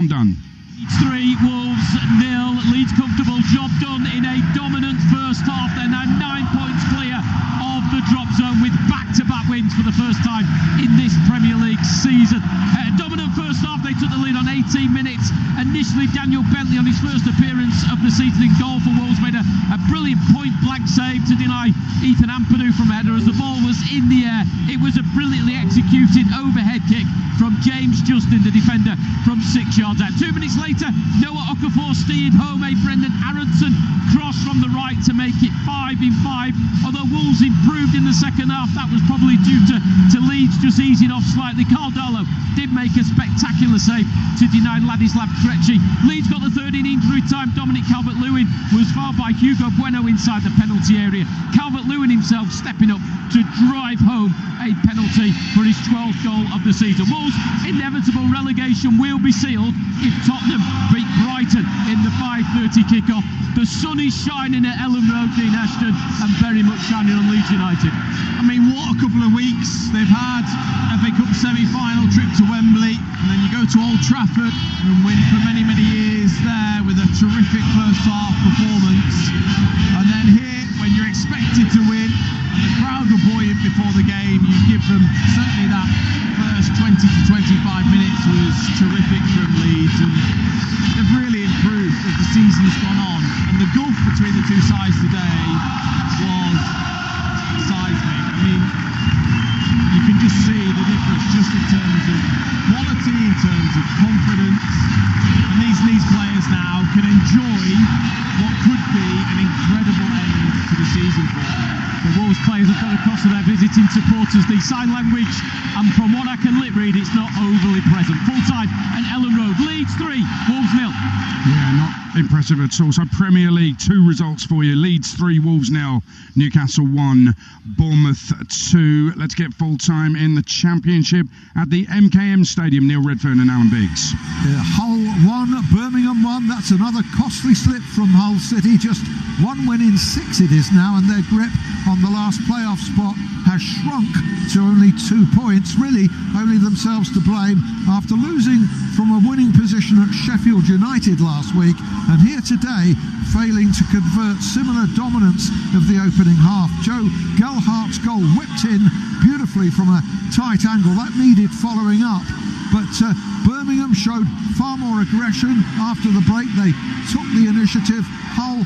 Done. Leeds 3, Wolves 0. Leeds comfortable, job done in a dominant first half. They're now 9 points clear of the drop zone with back-to-back wins for the first time in this Premier League season. Dominant first half, they took the lead on 18 minutes. Initially, Daniel Bentley on his first appearance of the season in goal for Wolves made a brilliant point-blank save to deny Ethan Ampadu from a header as the ball was in the air. It was a brilliantly executed overhead kick from James Justin, the defender, from 6 yards out. 2 minutes later, Noah Okafor steered home a Brendan Aronson cross from the right to make it 5-5. Although Wolves improved in the second half, that was probably due to Leeds just easing off slightly. Carl Darlow did make a spectacular save to deny Ladislav Krejci. Leeds got the third in injury time. Dominic Calvert-Lewin was fouled by Hugo Bueno inside the penalty area. Calvert-Lewin himself stepping up to drive home a penalty for his 12th goal of the season. Wolves' inevitable relegation will be sealed if Tottenham beat Brighton in the 5:30 kickoff. The sun is shining at Ellen Road, Dean Ashton, and very much shining on Leeds United. I mean, what a couple of weeks they've had. FA Cup semi-final trip to Wembley, and then you go to Old Trafford and win for many, many years there with a terrific first half performance. And then here, when you're expected to win, and the crowd were buoyant before the game, you give them certainly that first 20 to 25 minutes was terrific from Leeds, and they've really improved as the season's gone on. And the gulf between the two sides today was seismic. I mean, you can just see the difference just in terms of quality, in terms of confidence. And these Leeds players now can enjoy what could be an incredible end to the season for them. The Wolves players have got across to their visiting supporters the sign language, and from what I can lip read, it's not overly present. Full time at Ellen Road. Leeds 3, Wolves 0. Yeah, not impressive at all. So Premier League, 2 results for you. Leeds 3, Wolves 0, Newcastle 1, Bournemouth 2. Let's get full time in the Championship at the MKM Stadium. Neil Redfern and Alan Biggs. Hull 1, Birmingham 1. That's another costly slip from Hull City. Just 1 win in 6 it is now, and their grip on the last playoff spot has shrunk to only 2 points. Really only themselves to blame after losing from a winning position at Sheffield United last week, and here today failing to convert similar dominance of the opening half. Joe Gelhardt's goal whipped in beautifully from a tight angle. That needed following up, but Birmingham showed far more aggression after the break. They took the initiative. Hull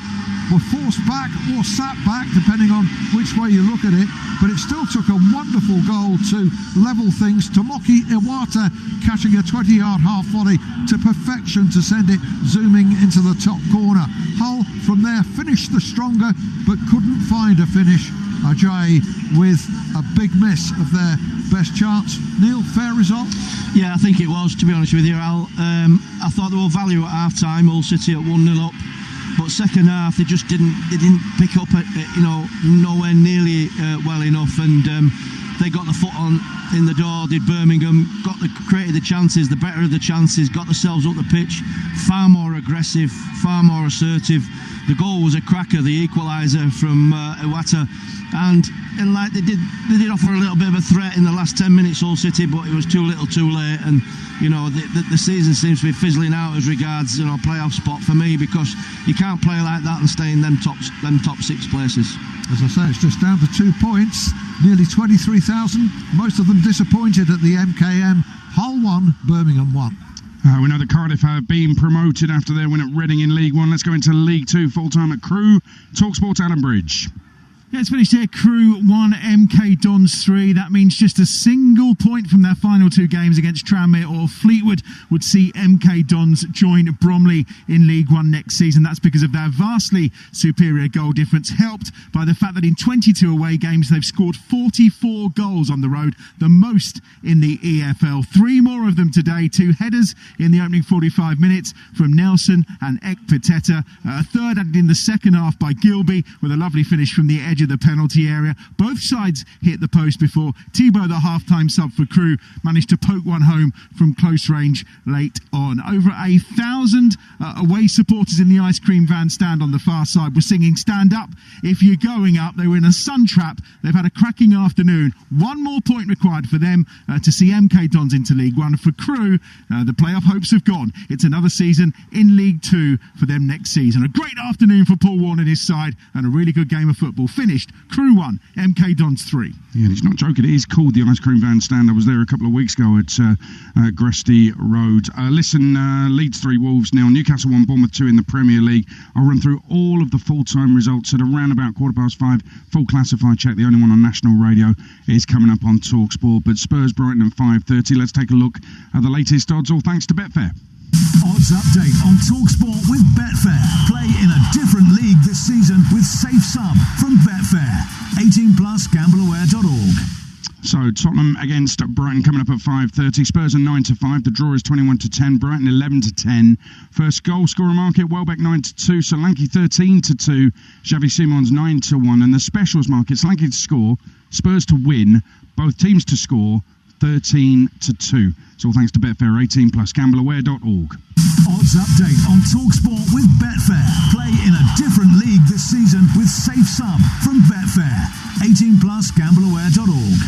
were forced back or sat back, depending on which way you look at it, but it still took a wonderful goal to level things. Tomoki Iwata catching a 20-yard half volley to perfection to send it zooming into the top corner. Hull from there finished the stronger but couldn't find a finish. Ajayi with a big miss of their best chance. Neil, fair result? Yeah, I think it was, to be honest with you, Al. I thought they were value at half-time, Hull City at 1-0 up. But second half, they didn't pick up, nowhere nearly well enough, and they got the foot in the door. Did Birmingham, created the chances, the better of the chances, got themselves up the pitch, far more aggressive, far more assertive. The goal was a cracker, the equaliser from Iwata, and like they did offer a little bit of a threat in the last 10 minutes, Hull City, but it was too little, too late, and the season seems to be fizzling out as regards playoff spot for me, because you can't play like that and stay in them top 6 places. As I say, it's just down to 2 points, nearly 23,000, most of them disappointed at the MKM. Hull 1, Birmingham 1. We know that Cardiff have been promoted after their win at Reading in League 1. Let's go into League 2 full time at Crewe. TalkSport Alan Bridge. Yeah, it's finished here. Crewe 1, MK Dons 3. That means just a single point from their final 2 games against Tranmere or Fleetwood would see MK Dons join Bromley in League 1 next season. That's because of their vastly superior goal difference, helped by the fact that in 22 away games they've scored 44 goals on the road, the most in the EFL. 3 more of them today. 2 headers in the opening 45 minutes from Nelson and Ekpiteta. A third added in the second half by Gilby, with a lovely finish from the edge of of the penalty area. Both sides hit the post before Thibaut, the half-time sub for Crewe, managed to poke one home from close range late on. Over 1,000 away supporters in the ice cream van stand on the far side were singing "Stand Up If You're Going Up." They were in a sun trap. They've had a cracking afternoon. One more point required for them to see MK Dons into League One. For Crewe, the playoff hopes have gone. It's another season in League Two for them next season. A great afternoon for Paul Warne and his side, and a really good game of football. Finished Crewe 1, MK Dons 3. Yeah, he's not joking. It is called the Ice Cream Van Stand. I was there a couple of weeks ago at Gresty Road. Leeds 3, Wolves 0, Newcastle 1, Bournemouth 2 in the Premier League. I'll run through all of the full-time results at around about 5:15. Full classified check, the only one on national radio, is coming up on TalkSport. But Spurs Brighton at 5:30. Let's take a look at the latest odds, all thanks to Betfair. Odds update on TalkSport with Betfair. Play in a different league this season with Safe Sum from Betfair. 18+, gambleaware.org. So Tottenham against Brighton coming up at 5:30. Spurs are 9-5. The draw is 21-10. Brighton 11-10. First goal scorer market: Welbeck 9-2. Solanke 13-2. Xavi Simons 9-1. And the specials market: Solanke to score, Spurs to win, both teams to score, 13-2. It's all thanks to Betfair. 18+, gambleaware.org. Odds update on TalkSport with Betfair. Play in a different league this season with Safe Sum from Betfair. 18+, gambleaware.org.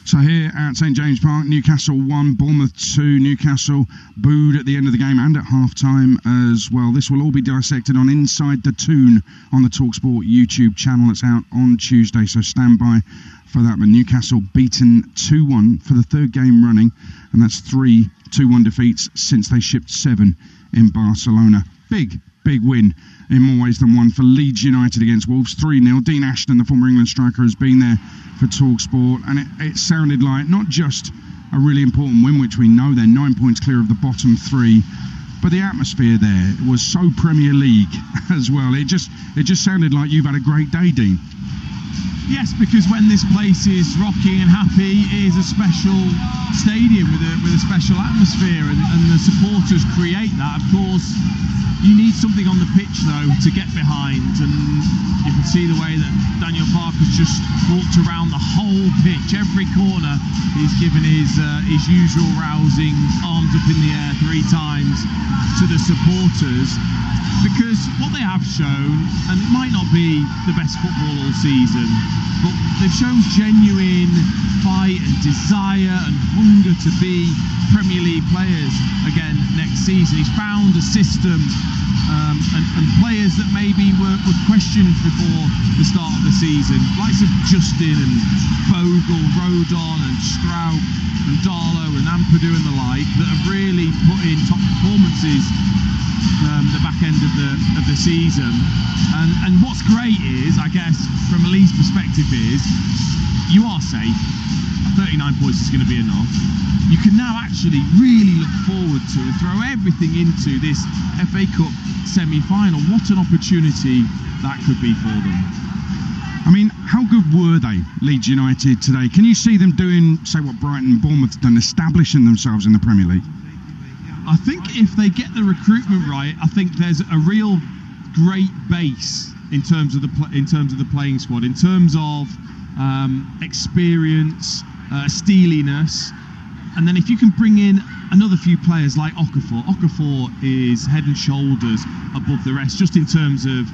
So here at St James Park, Newcastle 1, Bournemouth 2. Newcastle booed at the end of the game and at half-time as well. This will all be dissected on Inside the Toon on the TalkSport YouTube channel. It's out on Tuesday, so stand by for that. But Newcastle beaten 2-1 for the third game running, and that's 3 2-1 defeats since they shipped 7 in Barcelona. Big win in more ways than one for Leeds United against Wolves, 3-0. Dean Ashton, the former England striker, has been there for TalkSport, and it sounded like not just a really important win, which we know they're 9 points clear of the bottom 3, but the atmosphere there was so Premier League as well. It just sounded like you've had a great day, Dean. Yes, because when this place is rocking and happy, it is a special stadium with a special atmosphere, and the supporters create that. Of course, you need something on the pitch though to get behind, and you can see the way that Daniel Parker's just walked around the whole pitch, every corner. He's given his usual rousing arms up in the air 3 times to the supporters. Because what they have shown, and it might not be the best football all season, but they've shown genuine fight and desire and hunger to be Premier League players again next season. He's found a system and players that maybe were questioned before the start of the season, likes of Justin and Bogle, Rodon and Straub and Darlow and Ampadu and the like, that have really put in top performances the back end of the season. And what's great is, I guess, from a Leeds perspective, is you are safe. 39 points is going to be enough. You can now actually really look forward to and throw everything into this FA Cup semi-final. What an opportunity that could be for them. I mean, how good were they, Leeds United, today? Can you see them doing, say, what Brighton and Bournemouth have done, establishing themselves in the Premier League? I think if they get the recruitment right, I think there's a real great base in terms of the playing squad, in terms of experience, steeliness, and then if you can bring in another few players like Okafor is head and shoulders above the rest, just in terms of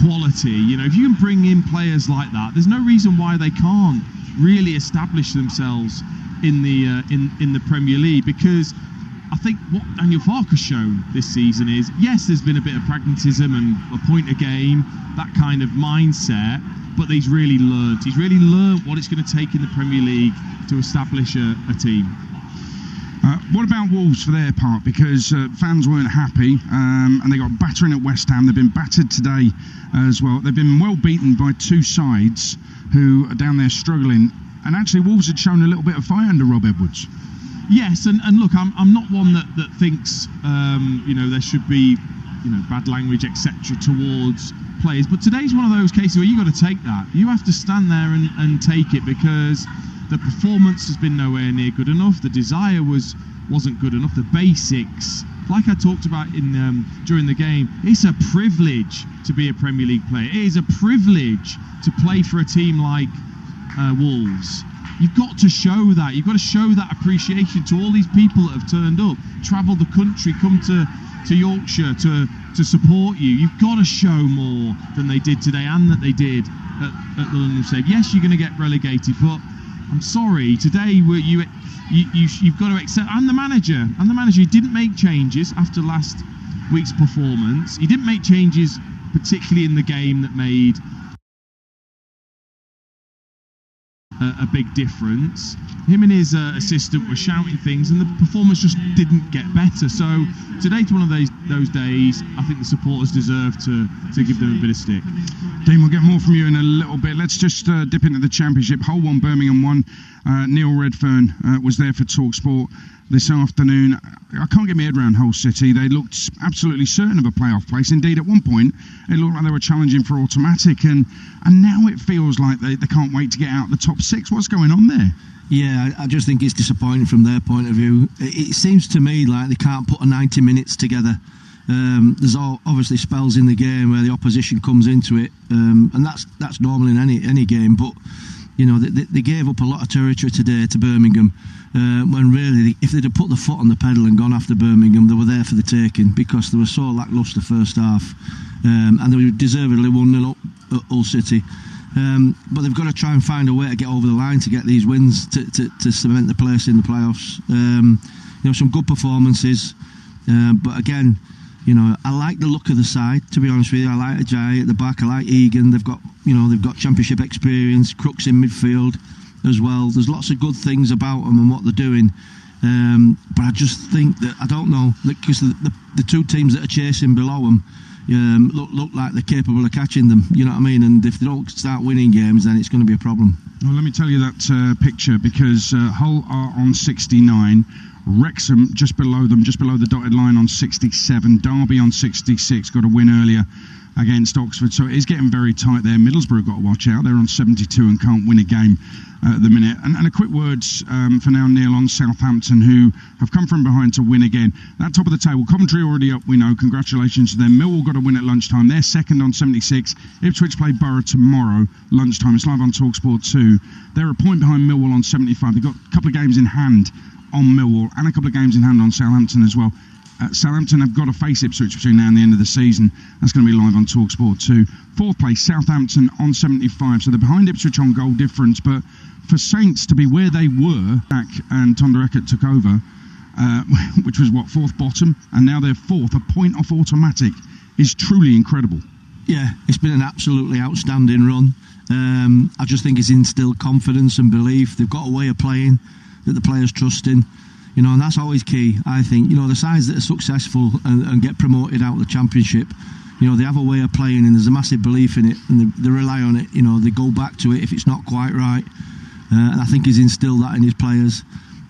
quality. You know, if you can bring in players like that, there's no reason why they can't really establish themselves in the Premier League. Because I think what Daniel Farke's shown this season is, yes, there's been a bit of pragmatism and a point a game, that kind of mindset, but he's really learned what it's going to take in the Premier League to establish a team. What about Wolves for their part? Because fans weren't happy and they got battering at West Ham. They've been battered today as well. They've been well beaten by 2 sides who are down there struggling. And actually Wolves had shown a little bit of fight under Rob Edwards. Yes, and look, I'm not one that thinks there should be bad language, etc. towards players, but today's one of those cases where you've got to take that. You have to stand there and take it, because the performance has been nowhere near good enough. The desire was wasn't good enough. The basics, like I talked about in during the game, it's a privilege to be a Premier League player. It is a privilege to play for a team like Wolves. You've got to show that. You've got to show that appreciation to all these people that have turned up, travelled the country, come to Yorkshire to support you. You've got to show more than they did today and that they did at the London Stadium. Yes, you're going to get relegated, but I'm sorry, today you've got to accept. And the manager, he didn't make changes after last week's performance. He didn't make changes, particularly in the game that made a big difference. Him and his assistant were shouting things, and the performance just didn't get better. So today's one of those days. I think the supporters deserve to give them a bit of stick. Dean, we'll get more from you in a little bit. Let's just dip into the Championship. Hull 1, Birmingham 1. Neil Redfern was there for TalkSport this afternoon. I can't get my head around Hull City. They looked absolutely certain of a playoff place. Indeed, at one point, it looked like they were challenging for automatic, and now it feels like they can't wait to get out the top 6. What's going on there? Yeah, I just think it's disappointing from their point of view. It seems to me like they can't put a 90 minutes together. There's obviously spells in the game where the opposition comes into it, and that's normal in any game. But you know, they gave up a lot of territory today to Birmingham, when really, if they'd have put the foot on the pedal and gone after Birmingham, they were there for the taking, because they were so lacklustre first half, and they were deservedly 1-0 up at Hull City. But they've got to try and find a way to get over the line to get these wins to cement the place in the playoffs. You know, some good performances, but again, you know, I like the look of the side, to be honest with you. I like Ajayi at the back. I like Egan. They've got Championship experience. Crooks in midfield as well. There's lots of good things about them and what they're doing. But I just think that, I don't know, because the two teams that are chasing below them look like they're capable of catching them. You know what I mean? And if they don't start winning games, then it's going to be a problem. Well, let me tell you that picture, because Hull are on 69. Wrexham just below them, just below the dotted line on 67. Derby on 66, got a win earlier against Oxford, so it is getting very tight there. Middlesbrough got to watch out, they're on 72 and can't win a game at the minute. And a quick words for now, Neil, on Southampton, who have come from behind to win again. That top of the table, Coventry already up, we know, congratulations to them. Millwall got a win at lunchtime, they're second on 76. Ipswich play Borough tomorrow lunchtime, it's live on TalkSport 2. They're a point behind Millwall on 75. They've got a couple of games in hand on Millwall and a couple of games in hand on Southampton as well. Southampton have got to face Ipswich between now and the end of the season. That's going to be live on TalkSport 2. Fourth place, Southampton on 75. So they're behind Ipswich on goal difference. But for Saints to be where they were back and Tonda Eckert took over, which was fourth bottom, and now they're fourth, a point off automatic, is truly incredible. Yeah, it's been an absolutely outstanding run. I just think it's instilled confidence and belief. They've got a way of playing that the players trust in. You know, and that's always key, I think. You know, the sides that are successful and get promoted out of the Championship, you know, they have a way of playing and there's a massive belief in it, and they rely on it. You know, they go back to it if it's not quite right. And I think he's instilled that in his players.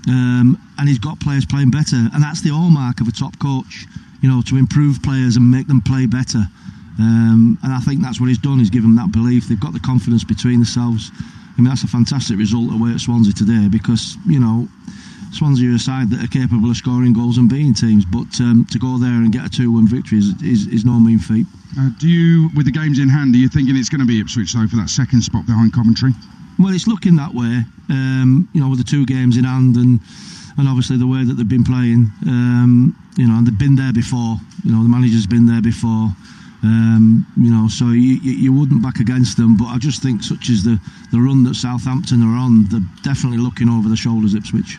And he's got players playing better. And that's the hallmark of a top coach, you know, to improve players and make them play better. And I think that's what he's done, he's given them that belief. They've got the confidence between themselves. I mean, that's a fantastic result away at Swansea today, because, you know, Swansea are a side that are capable of scoring goals and beating teams, but to go there and get a 2-1 victory is no mean feat. Do you, with the games in hand, are you thinking it's going to be Ipswich though for that second spot behind Coventry? Well, it's looking that way, you know, with the 2 games in hand and obviously the way that they've been playing, you know, and they've been there before. You know, the manager's been there before. You know, so you wouldn't back against them, but I just think, such as the run that Southampton are on, they're definitely looking over the shoulders of Ipswich.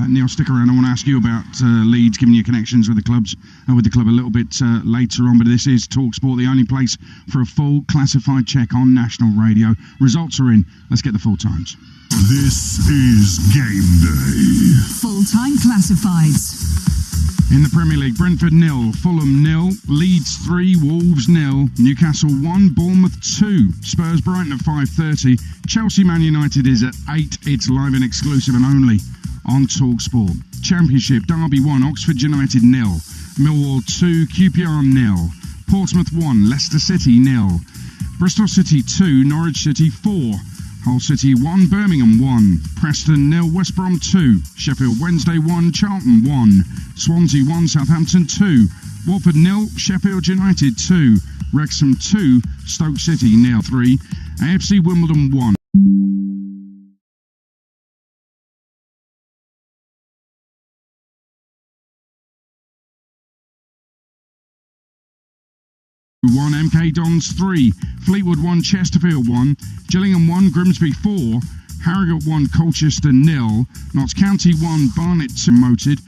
Neil, stick around. I want to ask you about Leeds, giving you connections with the club a little bit later on. But this is TalkSport, the only place for a full classified check on national radio. Results are in. Let's get the full times. This is game day. Full-time classifieds. In the Premier League, Brentford 0, Fulham 0, Leeds 3, Wolves 0, Newcastle 1, Bournemouth 2, Spurs Brighton at 5:30, Chelsea Man United is at 8. It's live and exclusive and only on TalkSport. Championship, Derby 1, Oxford United 0, Millwall 2, QPR 0, Portsmouth 1, Leicester City 0, Bristol City 2, Norwich City 4, Hull City 1, Birmingham 1, Preston 0, West Brom 2, Sheffield Wednesday 1, Charlton 1, Swansea 1, Southampton 2, Watford 0, Sheffield United 2, Wrexham 2, Stoke City 0-3, AFC Wimbledon 1. MK Dons 3, Fleetwood 1, Chesterfield 1, Gillingham 1, Grimsby 4, Harrogate 1, Colchester 0, Notts County 1, Barnet 2, promoted,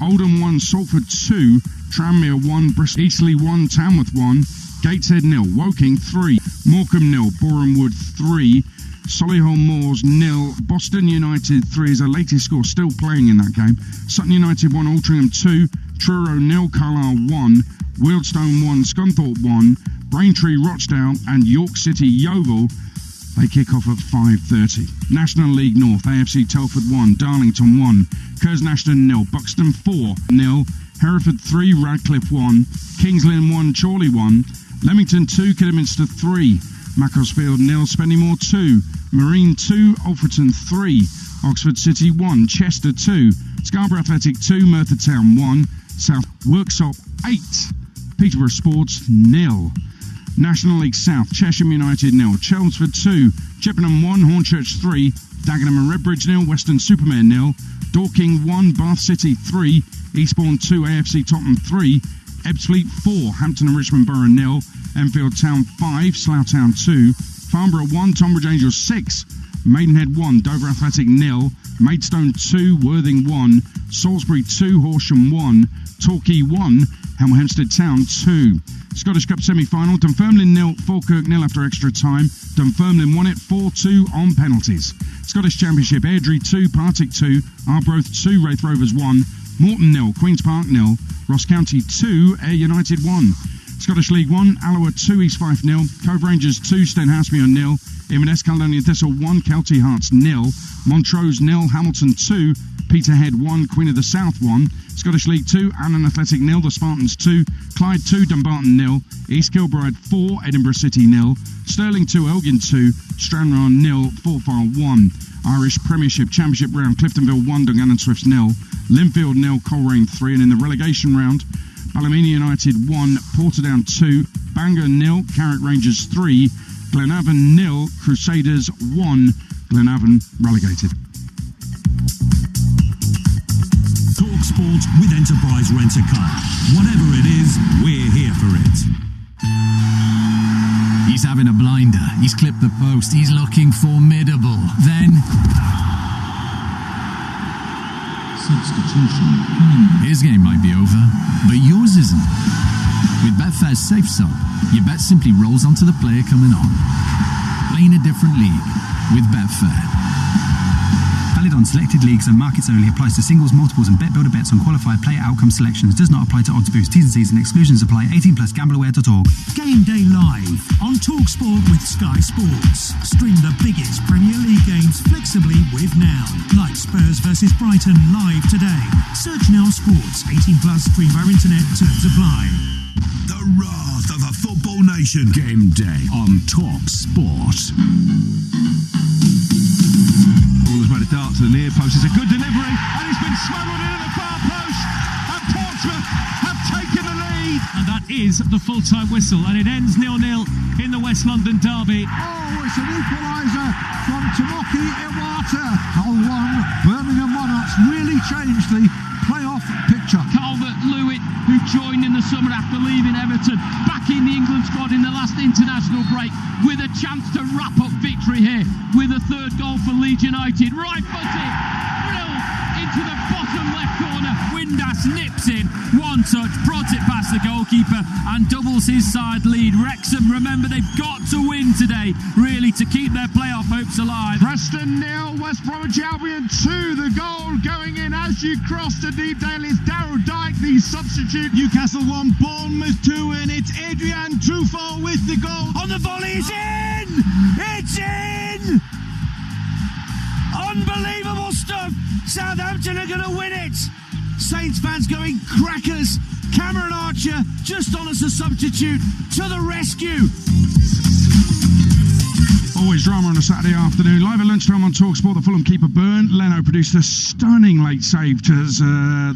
Oldham 1, Salford 2, Tranmere 1, Bristol, Eastleigh 1, Tamworth 1, Gateshead 0, Woking 3, Morecambe 0, Borehamwood 3, Solihull Moors 0, Boston United 3 is our latest score, still playing in that game, Sutton United 1, Altrincham 2, Truro 0, Carlisle 1, Wealdstone 1, Scunthorpe 1, Braintree, Rochdale and York City Yeovil. They kick off at 5:30. National League North, AFC Telford 1, Darlington 1, Kersnashton 0, Buxton 4 0, Hereford 3, Radcliffe 1, Kings Lynn 1, Chorley 1, Leamington 2, Kidderminster 3, Macclesfield 0, Spennymoor 2, Marine 2, Alfreton 3, Oxford City 1, Chester 2, Scarborough Athletic 2, Merthyr Town 1, South Worksop 8, Peterborough Sports 0. National League South, Chesham United 0, Chelmsford 2, Chippenham 1, Hornchurch 3, Dagenham and Redbridge 0, Western Supermare 0, Dorking 1, Bath City 3, Eastbourne 2, AFC Tottenham 3, Ebbsfleet 4, Hampton and Richmond Borough 0, Enfield Town 5, Slough Town 2, Farnborough 1, Tonbridge Angels 6, Maidenhead 1, Dover Athletic 0, Maidstone 2, Worthing 1, Salisbury 2, Horsham 1, Torquay 1, Hemel Hempstead Town 2. Scottish Cup semi-final, Dunfermline 0, Falkirk 0 after extra time. Dunfermline won it 4-2 on penalties. Scottish Championship, Airdrie 2, Partick 2, Arbroath 2, Wraith Rovers 1, Morton 0, Queen's Park 0, Ross County 2, Ayr United 1. Scottish League 1, Alloa 2, East Fife 0, Cove Rangers 2, Stenhousemuir 0, Inverness Caledonian Thistle 1, Kelty Hearts 0, Montrose 0, Hamilton 2, Peterhead 1, Queen of the South 1, Scottish League 2, Annan Athletic 0, the Spartans 2, Clyde 2, Dumbarton 0, East Kilbride 4, Edinburgh City 0, Stirling 2, Elgin 2, Stranraer 0, Forfar 1. Irish Premiership Championship round, Cliftonville 1, Dungannon Swifts 0, Linfield 0, Coleraine 3, and in the relegation round, Ballymena United 1, Portadown 2, Bangor 0, Carrick Rangers 3, Glenavon 0, Crusaders 1, Glenavon relegated. Talk Sport with Enterprise Rent-A-Car. Whatever it is, we're here for it. He's having a blinder. He's clipped the post. He's looking formidable. Then substitution. His game might be over, but yours isn't. With Betfair's Safe Sub, your bet simply rolls onto the player coming on. Playing a different league with Betfair. Valid on selected leagues and markets only. Applies to singles, multiples and bet builder bets on qualified player outcome selections. Does not apply to odds boost. T's and C's and exclusions apply. 18+. Gambleaware.org. Game day live on TalkSport with Sky Sports. Stream the biggest Premier League games flexibly with Now. Like Spurs versus Brighton live today. Search Now Sports. 18+. Stream via internet. Terms apply. The wrath of a football nation. Game day on TalkSport. Ball has made a dart to the near post. It's a good delivery, and it's been smuggled into the far post. And Portsmouth have taken the lead. And that is the full-time whistle, and it ends 0-0 in the West London derby. Oh, it's an equaliser from Tomoki Iwata. Hull 1, Birmingham 1. That's really changed the playoff picture. Calvert-Lewin, who joined in the summer after leaving Everton, back in the England squad in the last international break, with a chance to wrap up victory here with a third goal for Leeds United. Right footed, drilled into the bottom left corner. Windass nips in, one touch, prods it past the goalkeeper and doubles his side lead. Wrexham, remember, they've got to win today, really, to keep their playoff hopes alive. Preston 0, West Bromwich Albion 2. The goal going in as you cross to Deepdale is Darryl Dyke, the substitute. Newcastle 1, Bournemouth 2, and it's Adrian Truffaut with the goal. On the volley, it's in! It's in! Unbelievable stuff! Southampton are going to win it! Saints fans going crackers. Cameron Archer just on as a substitute to the rescue. Always drama on a Saturday afternoon. Live at lunchtime on TalkSport, the Fulham keeper Burn Leno produced a stunning late save as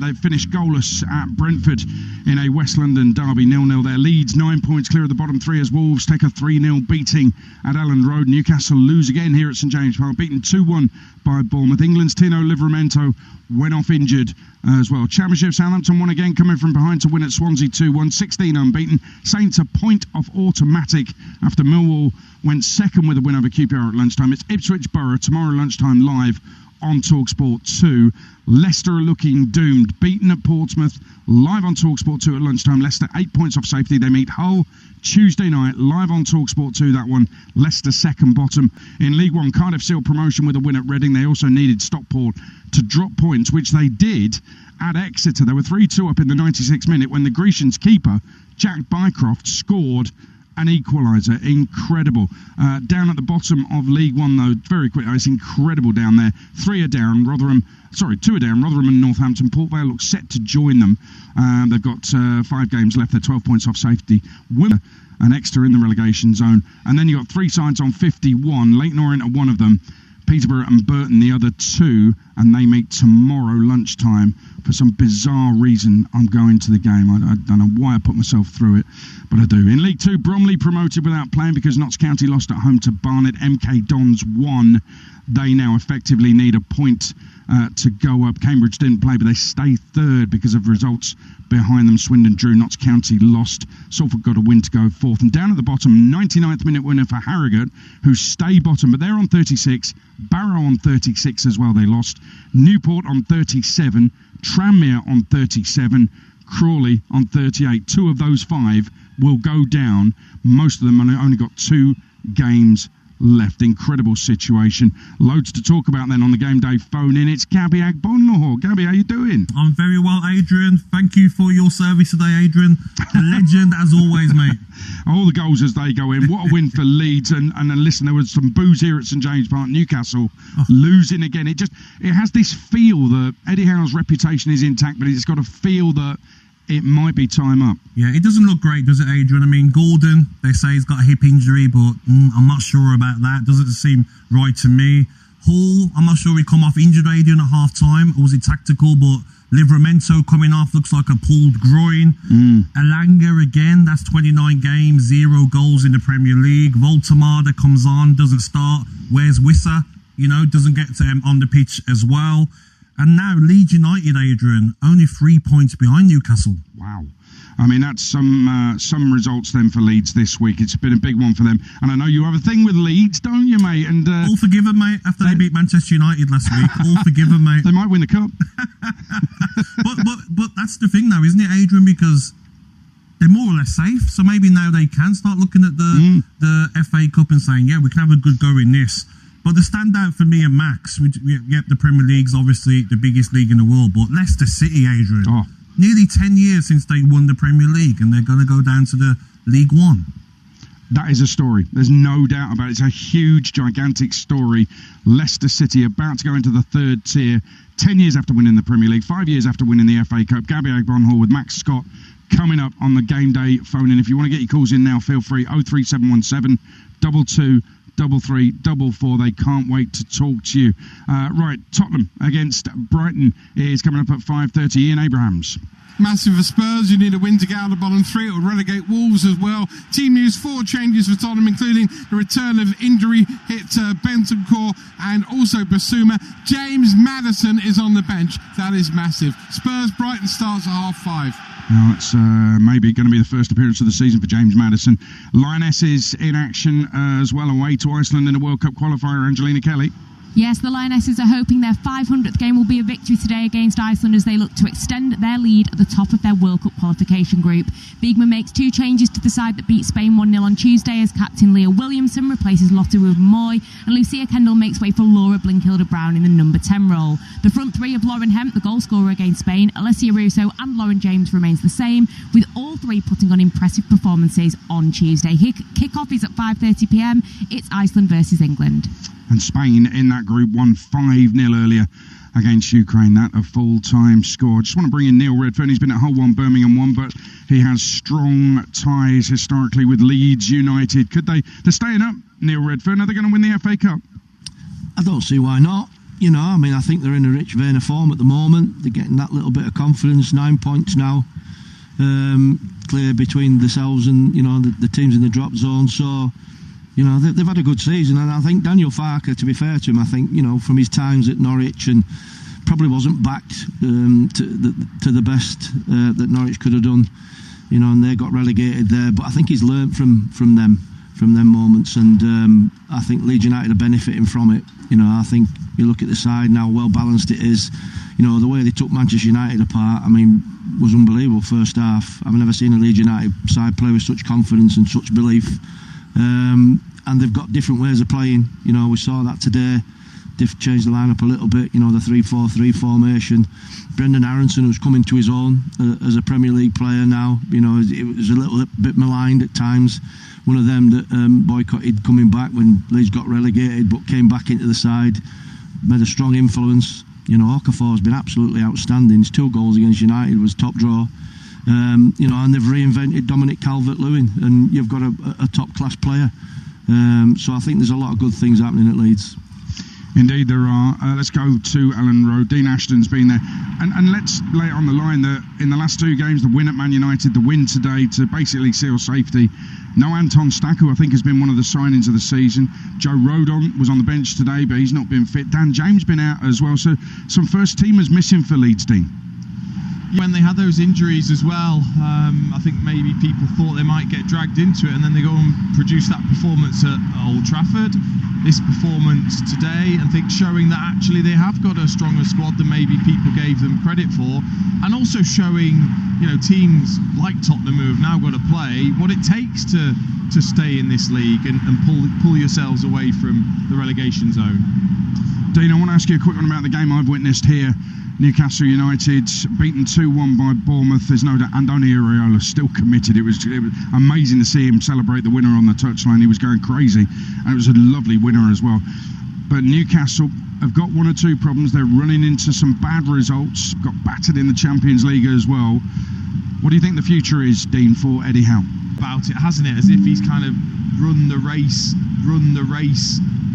they finished goalless at Brentford in a West London derby, 0-0. Their Leeds 9 points clear of the bottom three as Wolves take a 3-0 beating at Elland Road. Newcastle lose again here at St James Park, beaten 2-1 by Bournemouth. England's Tino Livramento went off injured as well. Championship, Southampton won again, coming from behind to win at Swansea 2-1, 16 unbeaten. Saints a point off automatic after Millwall went second with a win over QPR at lunchtime. It's Ipswich Borough tomorrow lunchtime live on TalkSport 2. Leicester are looking doomed, beaten at Portsmouth live on TalkSport 2 at lunchtime. Leicester 8 points off safety. They meet Hull Tuesday night live on TalkSport 2. That one, Leicester second bottom. In League One, Cardiff sealed promotion with a win at Reading. They also needed Stockport to drop points, which they did at Exeter. They were 3-2 up in the 96th minute when the Grecians keeper Jack Bycroft scored an equaliser. Incredible. Down at the bottom of League One, though, very quick. It's incredible down there. 2 are down. Rotherham and Northampton. Port Vale looks set to join them. They've got 5 games left. They're 12 points off safety. Wimbledon and Exeter in the relegation zone. And then you've got 3 sides on 51. Leyton Orient are one of them. Peterborough and Burton the other 2, and they meet tomorrow lunchtime. For some bizarre reason, I'm going to the game. I don't know why I put myself through it, but I do. In League 2, Bromley promoted without playing because Notts County lost at home to Barnet. MK Dons won. They now effectively need a point to go up. Cambridge didn't play, but they stay third because of results behind them. Swindon drew. Notts County lost. Salford got a win to go fourth. And down at the bottom, 99th minute winner for Harrogate, who stay bottom, but they're on 36. Barrow on 36 as well. They lost. Newport on 37. Tranmere on 37. Crawley on 38. 2 of those 5 will go down. Most of them only got 2 games left. Incredible situation. Loads to talk about then on the game day phone in. It's Gabby Agbonlahor. Gabby, how you doing? I'm very well, Adrian. Thank you for your service today, Adrian. A legend as always, mate. All the goals as they go in. What a win for Leeds. And listen, there was some boos here at St James Park. Newcastle losing again. It has this feel that Eddie Howe's reputation is intact, but it's got a feel that it might be time up. Yeah, it doesn't look great, does it, Adrian? I mean, Gordon, they say he's got a hip injury, but I'm not sure about that. Doesn't seem right to me. Hall, I'm not sure he come off injured, Adrian, at half-time. Or was it tactical? But Livramento coming off looks like a pulled groin. Elanga again, that's 29 games, 0 goals in the Premier League. Voltamada comes on, doesn't start. Where's Wissa? Doesn't get on the pitch as well. And now Leeds United, Adrian, only 3 points behind Newcastle. Wow. I mean, that's some results then for Leeds this week. It's been a big one for them. And I know you have a thing with Leeds, don't you, mate? And all forgiven, mate, after they beat Manchester United last week. All forgiven, mate. They might win the cup. but that's the thing now, isn't it, Adrian? Because they're more or less safe. So maybe now they can start looking at the FA Cup and saying, yeah, we can have a good go in this. But the standout for me and Max, the Premier League's obviously the biggest league in the world, but Leicester City, Adrian, nearly 10 years since they won the Premier League, and they're going to go down to the League One. That is a story. There's no doubt about it. It's a huge, gigantic story. Leicester City about to go into the 3rd tier, 10 years after winning the Premier League, 5 years after winning the FA Cup. Gabby Agbonlahor with Max Scott coming up on the game day phone in. If you want to get your calls in now, feel free. 03717 22 3344. They can't wait to talk to you. Right, Tottenham against Brighton is coming up at 5:30. Ian Abrahams. Massive for Spurs. You need a win to get out of the bottom 3. It will relegate Wolves as well. Team news: 4 changes for Tottenham, including the return of injury hit Bentancur and also Basuma. James Maddison is on the bench. That is massive. Spurs Brighton starts at 5:30. Now it's maybe going to be the first appearance of the season for James Maddison. Lionesses in action as well, away to Iceland in a World Cup qualifier. Angelina Kelly. Yes, the Lionesses are hoping their 500th game will be a victory today against Iceland as they look to extend their lead at the top of their World Cup qualification group. Biegman makes 2 changes to the side that beat Spain 1-0 on Tuesday as captain Leah Williamson replaces Lotte Ruben-Moy and Lucia Kendall makes way for Laura Blinkilde-Brown in the number 10 role. The front 3 of Lauren Hemp, the goal scorer against Spain, Alessia Russo and Lauren James remains the same, with all 3 putting on impressive performances on Tuesday. Kick-off is at 5:30pm. It's Iceland versus England. And Spain in that group won 5-0 earlier against Ukraine. That a full-time score. Just want to bring in Neil Redfern. He's been at Hull 1, Birmingham 1, but he has strong ties historically with Leeds United. They're staying up, Neil Redfern. Are they going to win the FA Cup? I don't see why not. You know, I mean, I think they're in a rich vein of form at the moment. They're getting that little bit of confidence. 9 points now, clear between themselves and, you know, the teams in the drop zone. So, you know, they've had a good season. And I think Daniel Farke, to be fair to him, I think, you know, from his times at Norwich, and probably wasn't backed to the best that Norwich could have done, you know, and they got relegated there. But I think he's learnt from them moments, and I think Leeds United are benefiting from it. You know, I think you look at the side now, well balanced it is. You know, the way they took Manchester United apart, I mean, was unbelievable first half. I've never seen a Leeds United side play with such confidence and such belief. And they've got different ways of playing. You know, we saw that today. They've changed the lineup a little bit. You know, the 3-4-3 formation. Brendan Aronson, who's coming to his own as a Premier League player now. You know, it was a little bit maligned at times. One of them that boycotted coming back when Leeds got relegated, but came back into the side, made a strong influence. You know, Okafor's been absolutely outstanding. His 2 goals against United was top draw. You know, and they've reinvented Dominic Calvert-Lewin, and you've got a top-class player. So I think there's a lot of good things happening at Leeds. Indeed there are. Let's go to Ellen Road. Dean Ashton's been there. And let's lay it on the line that in the last 2 games, the win at Man United, the win today to basically seal safety. No Anton Stack, who I think has been one of the signings of the season. Joe Rodon was on the bench today, but he's not been fit. Dan James been out as well. So some first teamers missing for Leeds, Dean. When they had those injuries as well, I think maybe people thought they might get dragged into it, and then they go and produce that performance at Old Trafford. This performance today, and think showing that actually they have got a stronger squad than maybe people gave them credit for, and also showing, you know, teams like Tottenham who have now got to play what it takes to stay in this league and pull yourselves away from the relegation zone. Dean, I want to ask you a quick one about the game I've witnessed here. Newcastle United beaten 2-1 by Bournemouth. There's no doubt Andoni Iraola still committed. It was amazing to see him celebrate the winner on the touchline. He was going crazy, and it was a lovely winner as well. But Newcastle have got 1 or 2 problems. They're running into some bad results, got battered in the Champions League as well. What do you think the future is, Dean, for Eddie Howe? About it, hasn't it? As if he's kind of run the race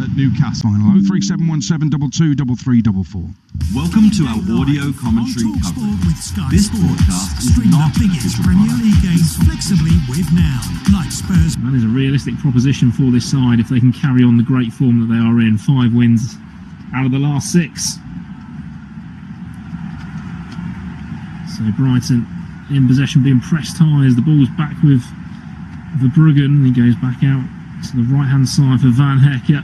at Newcastle. Final 03717223344. Welcome to our audio commentary coverage. With Sky This Sports. broadcast is Stream not the biggest official Premier product. League games flexibly with Now, like Spurs. That is a realistic proposition for this side if they can carry on the great form that they are in. 5 wins out of the last 6. So Brighton in possession, being pressed high as the ball's back with Verbruggen. He goes back out to the right hand side for Van Hekke,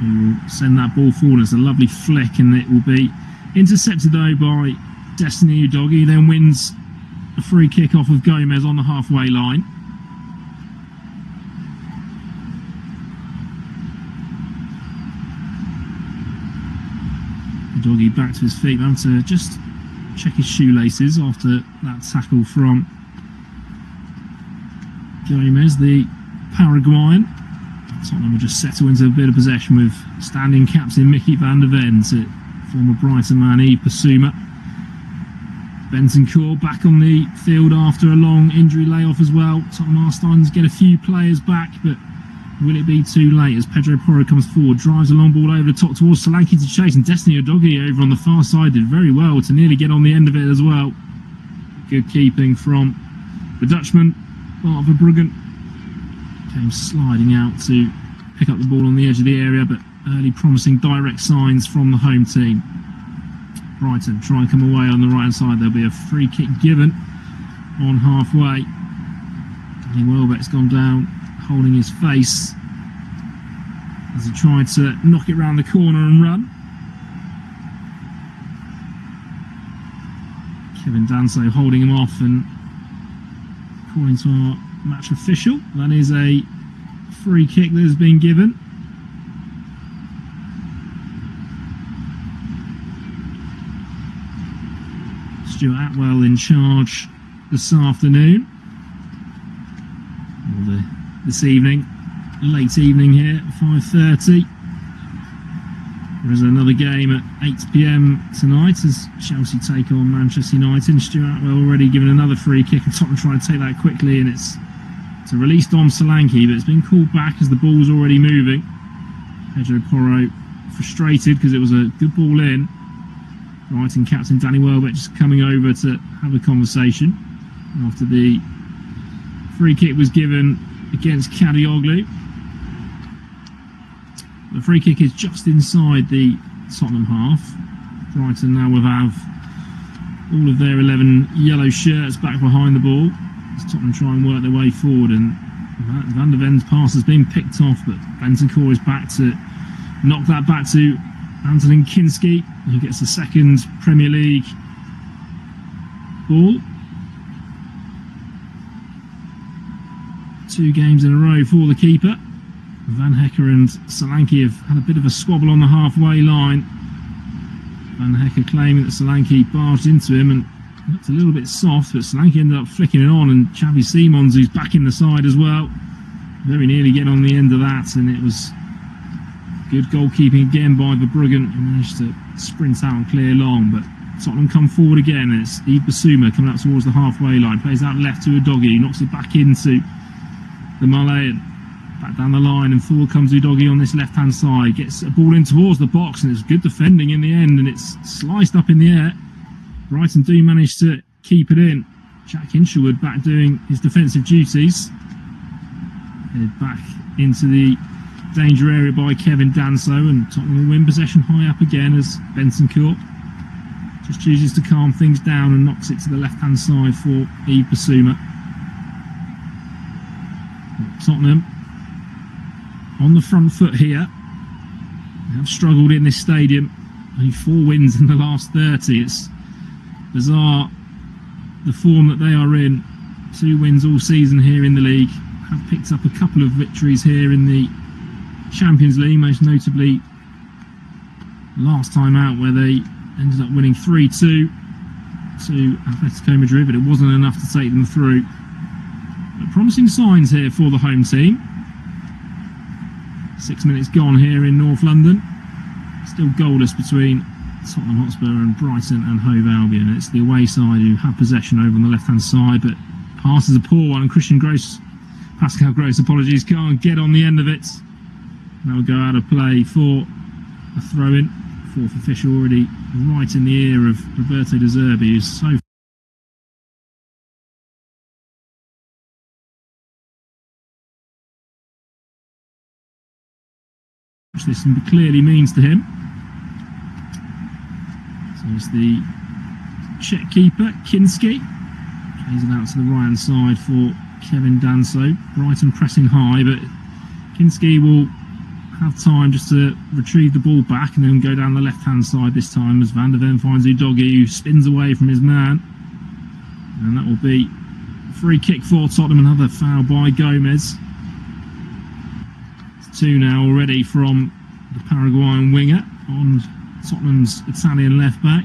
who will send that ball forward. It's a lovely flick, and it will be intercepted though by Destiny Udogie. Then wins a free kick off of Gomez on the halfway line. Udogie back to his feet, man, to just check his shoelaces after that tackle from Gomez, the Paraguayan. Tottenham will just settle into a bit of possession with standing captain Mickey van der Ven to former Brighton man Yves Bissouma. Bentancur back on the field after a long injury layoff as well. Tottenham are starting to get a few players back, but will it be too late as Pedro Porro comes forward, drives a long ball over the top towards Solanke to chase, and Destiny Udogie over on the far side did very well to nearly get on the end of it as well. Good keeping from the Dutchman, Bart Verbruggen. Came sliding out to pick up the ball on the edge of the area, but early promising direct signs from the home team. Brighton try and come away on the right hand side. There'll be a free kick given on halfway. Danny Welbeck's gone down holding his face as he tried to knock it round the corner and run. Kevin Danso holding him off, and according to our match official, that is a free kick that has been given. Stuart Atwell in charge this afternoon, or this evening, late evening here, 5:30. There is another game at 8 p.m. tonight as Chelsea take on Manchester United. And Stuart Atwell already given another free kick, and Tottenham trying to take that quickly, and it's a release Dom Solanke, but it's been called back as the ball's already moving. Pedro Porro frustrated because it was a good ball in. Brighton captain Danny Welbeck just coming over to have a conversation after the free kick was given against Kadioglu. The free kick is just inside the Tottenham half. Brighton now will have all of their 11 yellow shirts back behind the ball as Tottenham try and work their way forward, and Van der Ven's pass has been picked off, but Bentancur is back to knock that back to Antonin Kinski, who gets the second Premier League ball. 2 games in a row for the keeper. Van Hecke and Solanke have had a bit of a squabble on the halfway line. Van Hecke claiming that Solanke barged into him and looked a little bit soft, but Solanke ended up flicking it on, and Xavi Simons, who's back in the side as well, very nearly getting on the end of that, and it was good goalkeeping again by Verbruggen, who managed to sprint out and clear long, but Tottenham come forward again, and it's Yves Bissouma coming up towards the halfway line, plays out left to Udogie, knocks it back into the Malayan. Back down the line, and forward comes Udogie on this left-hand side. Gets a ball in towards the box, and it's good defending in the end, and it's sliced up in the air. Brighton do manage to keep it in. Jack Hinshelwood back doing his defensive duties. Headed back into the danger area by Kevin Danso, and Tottenham will win possession high up again as Bentancur just chooses to calm things down and knocks it to the left-hand side for Yves Bissouma. Tottenham on the front foot here. They have struggled in this stadium. Only 4 wins in the last 30. It's bizarre the form that they are in. 2 wins all season here in the league. Have picked up a couple of victories here in the Champions League, most notably last time out where they ended up winning 3-2 to Atletico Madrid, but it wasn't enough to take them through. But promising signs here for the home team. 6 minutes gone here in North London. Still goalless between Tottenham Hotspur and Brighton and Hove Albion. It's the away side who have possession over on the left-hand side, but pass is a poor one, and Pascal Gross, apologies, can't get on the end of it. That will go out of play for a throw-in. 4th official already right in the ear of Roberto De Zerbi, who's so much this clearly means to him. So it's the Czech keeper, Kinski. Plays it out to the right-hand side for Kevin Danso. Brighton pressing high, but Kinski will have time just to retrieve the ball back and then go down the left-hand side this time as Van der Ven finds Udogie, who spins away from his man. And that will be a free kick for Tottenham. Another foul by Gomez. 2 now already from the Paraguayan winger on Tottenham's Italian left-back.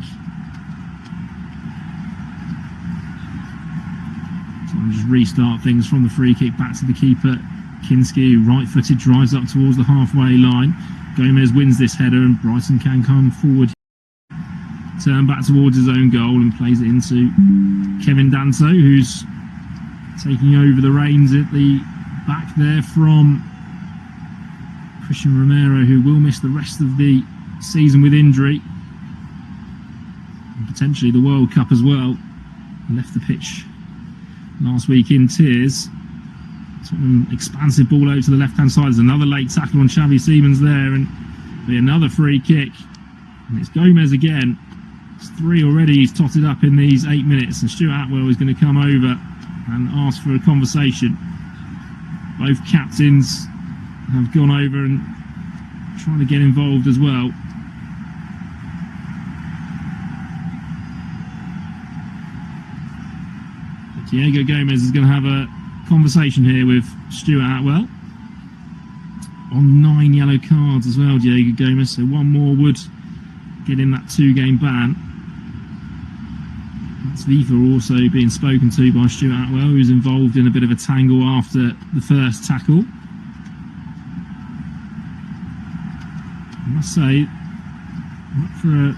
Tottenham just restart things from the free kick back to the keeper, Kinski, who right-footed drives up towards the halfway line. Gomez wins this header and Brighton can come forward. Turn back towards his own goal and plays it into Kevin Danso, who's taking over the reins at the back there from Christian Romero, who will miss the rest of the season with injury and potentially the World Cup as well. Left the pitch last week in tears. Tottenham expansive ball over to the left-hand side. There's another late tackle on Xavi Simons there, and be another free kick. And it's Gomez again. It's 3 already he's totted up in these 8 minutes, and Stuart Atwell is going to come over and ask for a conversation. Both captains have gone over and trying to get involved as well. But Diego Gomez is going to have a conversation here with Stuart Atwell. On 9 yellow cards as well, Diego Gomez, so 1 more would get him that 2-game ban. That's FIFA also being spoken to by Stuart Atwell, who's involved in a bit of a tangle after the first tackle. I must say, Up for a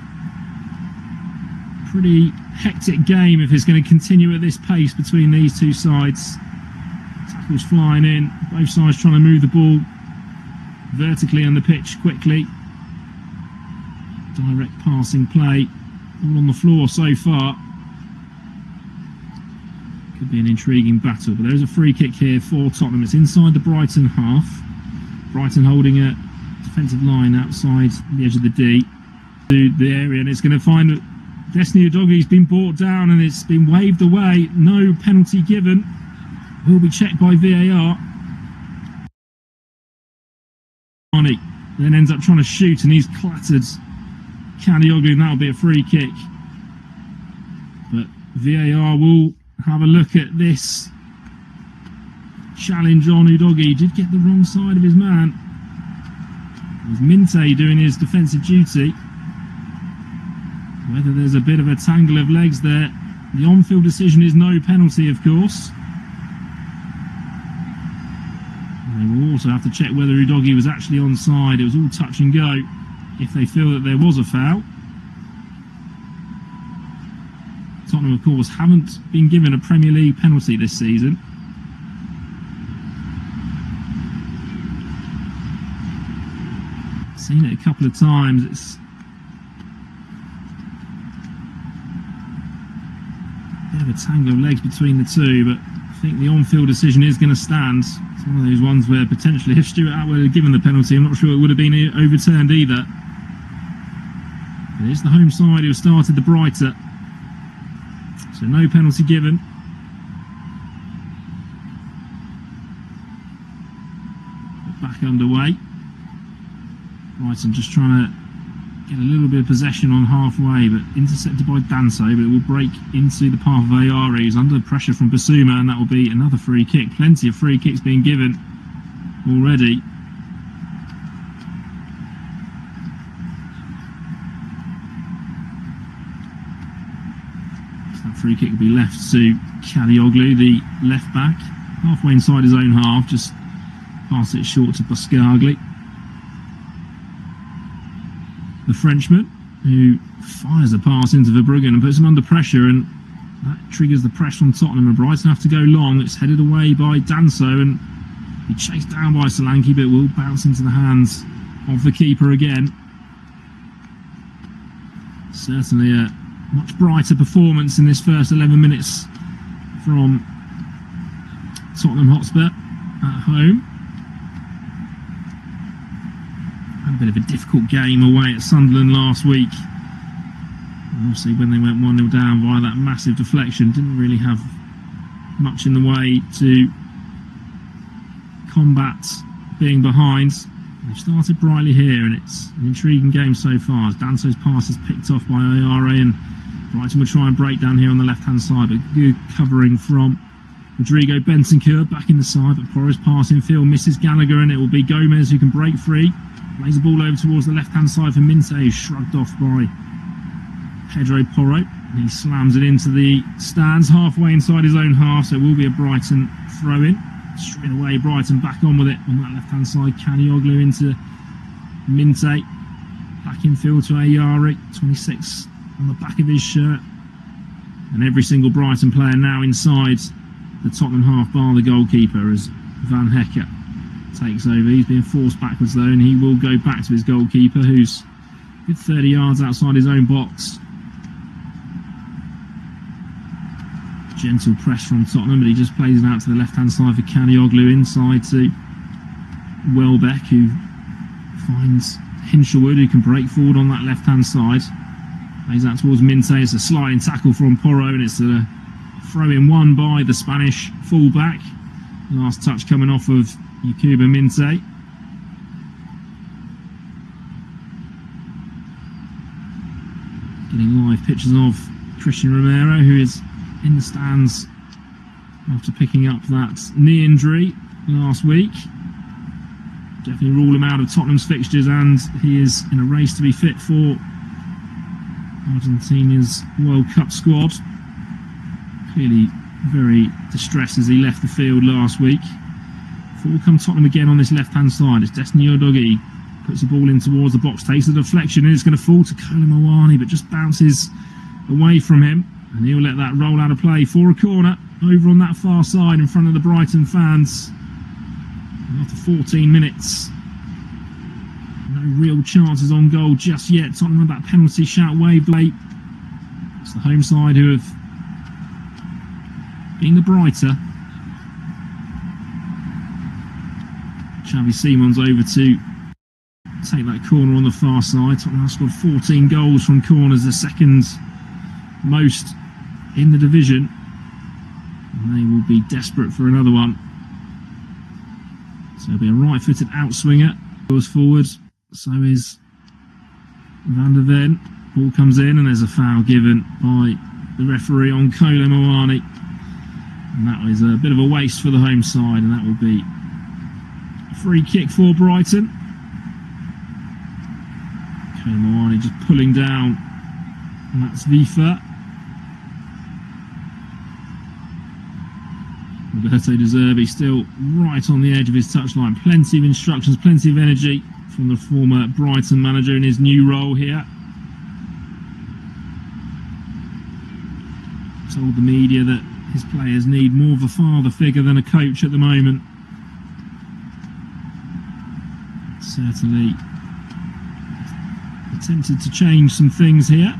pretty hectic game if it's going to continue at this pace between these two sides. Tackles flying in, both sides trying to move the ball vertically on the pitch quickly. Direct passing play all on the floor so far. Could be an intriguing battle, but there's a free kick here for Tottenham. It's inside the Brighton half. Brighton holding a defensive line outside the edge of the D to the area, and it's going to find that Destiny Udogi's been brought down and it's been waved away. No penalty given. Will be checked by VAR. Arnie then ends up trying to shoot and he's clattered Kadioglu, and that'll be a free kick. But VAR will have a look at this challenge on Udogi. He did get the wrong side of his man. It was Minte doing his defensive duty. Whether there's a bit of a tangle of legs there, the on-field decision is no penalty, of course. They will also have to check whether Udogi was actually onside. It was all touch and go if they feel that there was a foul. Tottenham, of course, haven't been given a Premier League penalty this season. Seen it a couple of times. It's a bit of a tangle of legs between the two, but I think the on-field decision is going to stand. It's one of those ones where potentially if Stuart Atwell had given the penalty, I'm not sure it would have been overturned either. It is the home side who started the brighter. So no penalty given. Back underway. Brighton just trying to get a little bit of possession on halfway, but intercepted by Danso, but it will break into the path of Ayari, who's under pressure from Basuma, and that will be another free kick. Plenty of free kicks being given already. Free kick will be left to Kadioglu, the left back, halfway inside his own half, just pass it short to Buscagli. The Frenchman, who fires a pass into Verbruggen and puts him under pressure, and that triggers the pressure on Tottenham, and Brighton have to go long. It's headed away by Danso and be chased down by Solanke, but will bounce into the hands of the keeper again. Certainly a much brighter performance in this first 11 minutes from Tottenham Hotspur at home. Had a bit of a difficult game away at Sunderland last week. And obviously when they went 1-0 down via that massive deflection, didn't really have much in the way to combat being behind. They've started brightly here, and it's an intriguing game so far as Danso's pass is picked off by Ayare, and Brighton will try and break down here on the left-hand side, but good covering from Rodrigo Bentancur back in the side, but Porro's pass in field misses Gallagher, and it will be Gomez who can break free. Plays the ball over towards the left-hand side for Minte, who's shrugged off by Pedro Porro. And he slams it into the stands halfway inside his own half, so it will be a Brighton throw-in. Straight away, Brighton back on with it on that left-hand side. Kadioglu into Minte. Back in field to Ayari, 26 on the back of his shirt. And every single Brighton player now inside the Tottenham half bar the goalkeeper as Van Hecker takes over. He's being forced backwards though, and he will go back to his goalkeeper, who's a good 30 yards outside his own box. Gentle press from Tottenham, but he just plays it out to the left-hand side for Kadioglu, inside to Welbeck, who finds Hinshelwood, who can break forward on that left-hand side. Plays out towards Minte. It's a sliding tackle from Porro, and it's a throw-in one by the Spanish full-back. Last touch coming off of Yakuba Minte. Getting live pictures of Christian Romero, who is in the stands after picking up that knee injury last week. Definitely rule him out of Tottenham's fixtures, and he is in a race to be fit for Argentina's World Cup squad. Clearly very distressed as he left the field last week. Forward come Tottenham again on this left-hand side. It's Destiny Udogi puts the ball in towards the box, takes the deflection, and it's going to fall to Colin, but just bounces away from him, and he'll let that roll out of play for a corner over on that far side in front of the Brighton fans. And after 14 minutes, no real chances on goal just yet. Tottenham had that penalty shout waved late. It's the home side who have been the brighter. Xavi Simons over to take that corner on the far side. Tottenham have scored 14 goals from corners, the second most in the division, and they will be desperate for another one. So it'll be a right-footed outswinger. Goes forward, so is Van der Ven. Ball comes in and there's a foul given by the referee on Kolo Muani, and that was a bit of a waste for the home side, and that will be a free kick for Brighton. Kolo Muani just pulling down, and that's Vifa. Roberto De Zerbi still right on the edge of his touchline. Plenty of instructions, plenty of energy from the former Brighton manager in his new role here. Told the media that his players need more of a father figure than a coach at the moment. Certainly attempted to change some things here.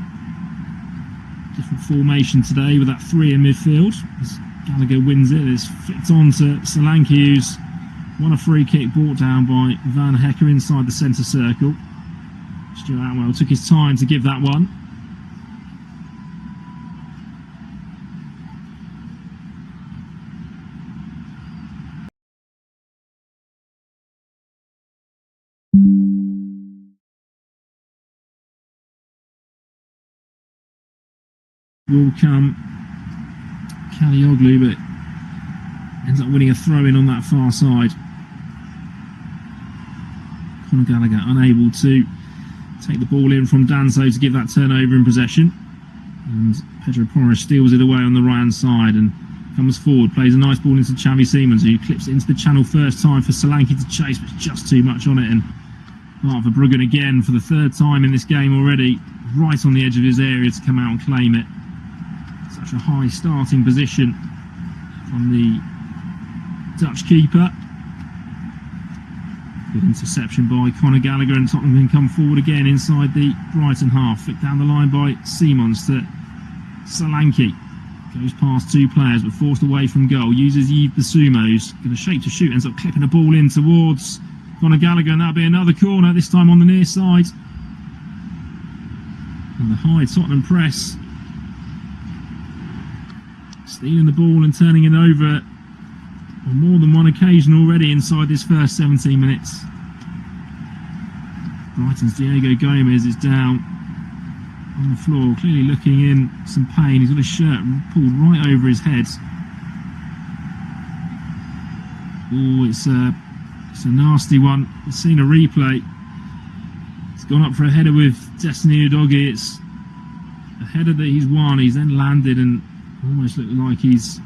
Different formation today with that three in midfield. As Gallagher wins it, it's flicked on to Solanke, who's won a free kick brought down by Van Hecker inside the centre circle. Stuart Atwell took his time to give that one. Will come Kalioglu, but ends up winning a throw-in on that far side. Conor Gallagher unable to take the ball in from Danso to give that turnover in possession, and Pedro Porras steals it away on the right-hand side and comes forward, plays a nice ball into Xavi Simons, who clips it into the channel first time for Solanke to chase, but it's just too much on it, and Bart Verbruggen again for the third time in this game already, right on the edge of his area to come out and claim it. Such a high starting position from the Dutch keeper. Good interception by Conor Gallagher, and Tottenham can come forward again inside the Brighton half. Flicked down the line by Simons to Solanke. Goes past two players but forced away from goal. Uses Yves Bissoumo's going to shape to shoot, ends up clipping a ball in towards Conor Gallagher, and that'll be another corner, this time on the near side. And the high Tottenham press, stealing the ball and turning it over on more than one occasion already inside this first 17 minutes. Brighton's Diego Gomez is down on the floor, clearly looking in some pain. He's got his shirt pulled right over his head. Oh, it's a nasty one. I've seen a replay. It's gone up for a header with Destiny Udogie. It's a header that he's won. He's then landed and almost looked like he's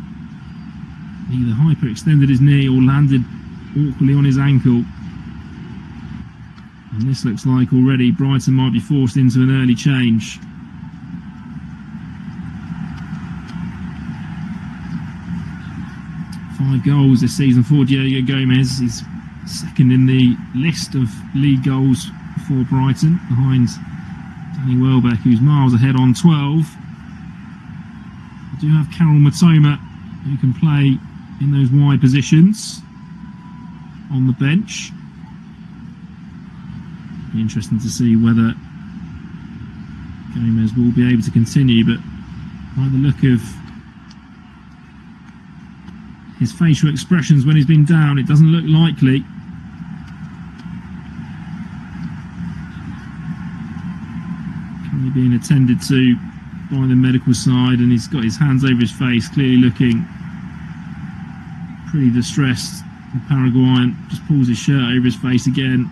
either hyperextended his knee or landed awkwardly on his ankle. And this looks like already Brighton might be forced into an early change. Five goals this season for Diego Gomez. He's second in the list of league goals for Brighton, behind Danny Welbeck, who's miles ahead on 12. We do have Karol Matoma, who can play in those wide positions on the bench. Be interesting to see whether Gomez will be able to continue, but by the look of his facial expressions when he's been down, it doesn't look likely. Currently being attended to by the medical side, and he's got his hands over his face, clearly looking pretty distressed. The Paraguayan just pulls his shirt over his face again.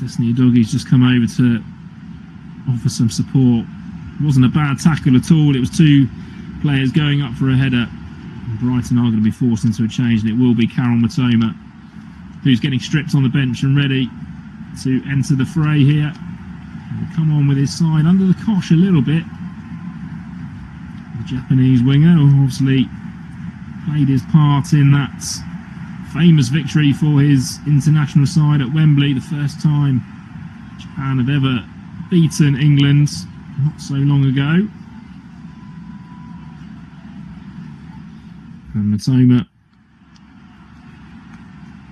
Destiny Udogie's just come over to offer some support. It wasn't a bad tackle at all. It was two players going up for a header. And Brighton are going to be forced into a change, and it will be Karol Matoma, who's getting stripped on the bench and ready to enter the fray here. He'll come on with his side under the cosh a little bit. The Japanese winger, who obviously played his part in that famous victory for his international side at Wembley, the first time Japan have ever beaten England not so long ago. And Matoma,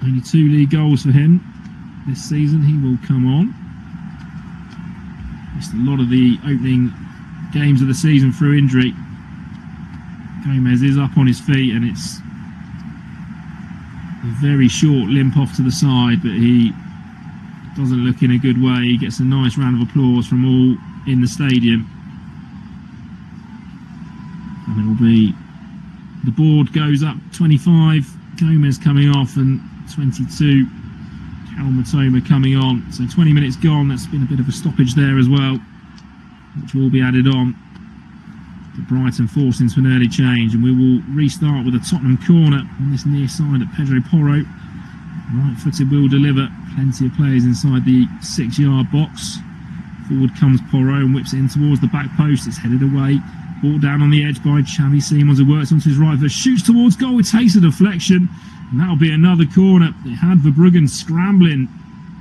only 2 league goals for him this season. He will come on. Missed a lot of the opening games of the season through injury. Gomez is up on his feet, and it's a very short limp off to the side, but he doesn't look in a good way. He gets a nice round of applause from all in the stadium. And it will be, the board goes up 25, Gomez coming off, and 22, Karol Matoma coming on. So 20 minutes gone. That's been a bit of a stoppage there as well, which will be added on. But Brighton forced into an early change, and we will restart with a Tottenham corner on this near side at Pedro Porro. Right-footed will deliver. Plenty of players inside the 6-yard box. Forward comes Porro and whips it in towards the back post. It's headed away. Ball down on the edge by Xavi Simons, who works onto his right foot, shoots towards goal. It takes a deflection, and that'll be another corner. It had Verbruggen scrambling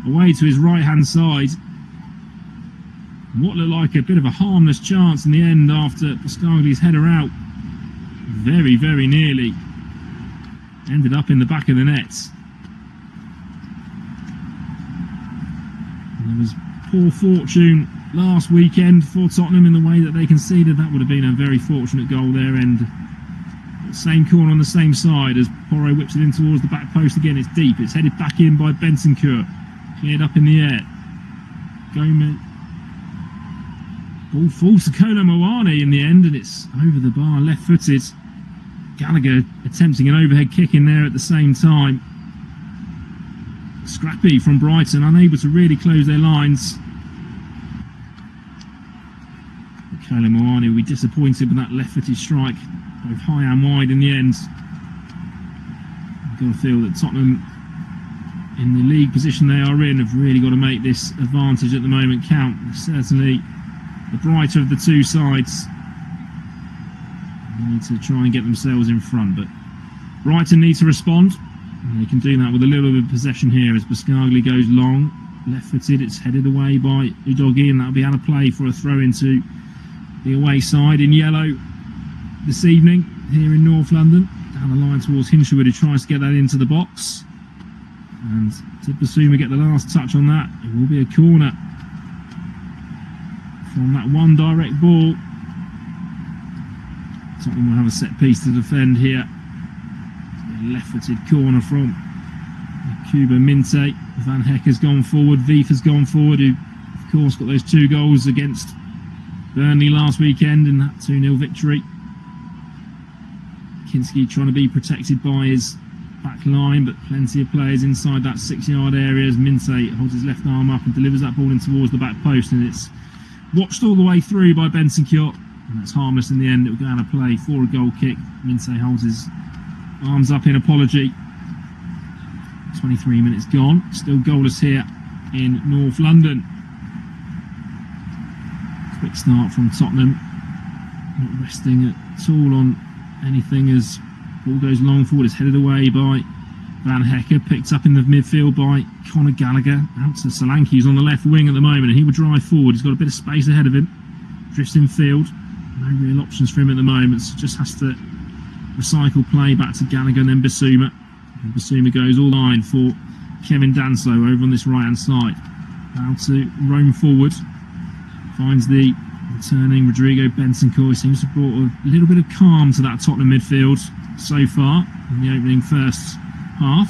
away to his right-hand side. What looked like a bit of a harmless chance in the end after Pascagli's header out. Very, very nearly ended up in the back of the net. And there was poor fortune last weekend for Tottenham in the way that they conceded. That would have been a very fortunate goal there, and same corner on the same side as Porro whips it in towards the back post again. It's deep, it's headed back in by Bentancur, cleared up in the air. Gomez, ball falls to Kolo Muani in the end, and it's over the bar, left-footed. Gallagher attempting an overhead kick in there at the same time. Scrappy from Brighton, unable to really close their lines. Kolo Muani will be disappointed with that left-footed strike, both high and wide in the end. I've got to feel that Tottenham, in the league position they are in, have really got to make this advantage at the moment count. They're certainly the brighter of the two sides. They need to try and get themselves in front, but Brighton need to respond, and they can do that with a little bit of possession here as Pascagli goes long, left-footed. It's headed away by Udogie, and that'll be out of play for a throw into the away side in yellow this evening here in North London. Down the line towards Hinshelwood, who tries to get that into the box. And did Basuma get the last touch on that? It will be a corner from that one direct ball. Tottenham will have a set piece to defend here. A left-footed corner from Cuba Minte. Van Heck has gone forward. Veef has gone forward, who of course got those 2 goals against Burnley last weekend in that 2-0 victory. Kinski trying to be protected by his back line, but plenty of players inside that 6-yard area as Minte holds his left arm up and delivers that ball in towards the back post, and it's watched all the way through by Bentancur, and that's harmless in the end. It will go out of play for a goal kick. Minte holds his arms up in apology. 23 minutes gone, still goalless here in North London. Quick start from Tottenham, not resting at all on anything as ball goes long forward. It's headed away by Van Hecker, picked up in the midfield by Conor Gallagher, out to Solanke, who's on the left wing at the moment, and he would drive forward. He's got a bit of space ahead of him, drifts in field, no real options for him at the moment, so just has to recycle play back to Gallagher and then Basuma. And Basuma goes all line for Kevin Danso over on this right hand side, now to roam forward, finds the returning Rodrigo Bentancur. He seems to have brought a little bit of calm to that Tottenham midfield so far in the opening first half.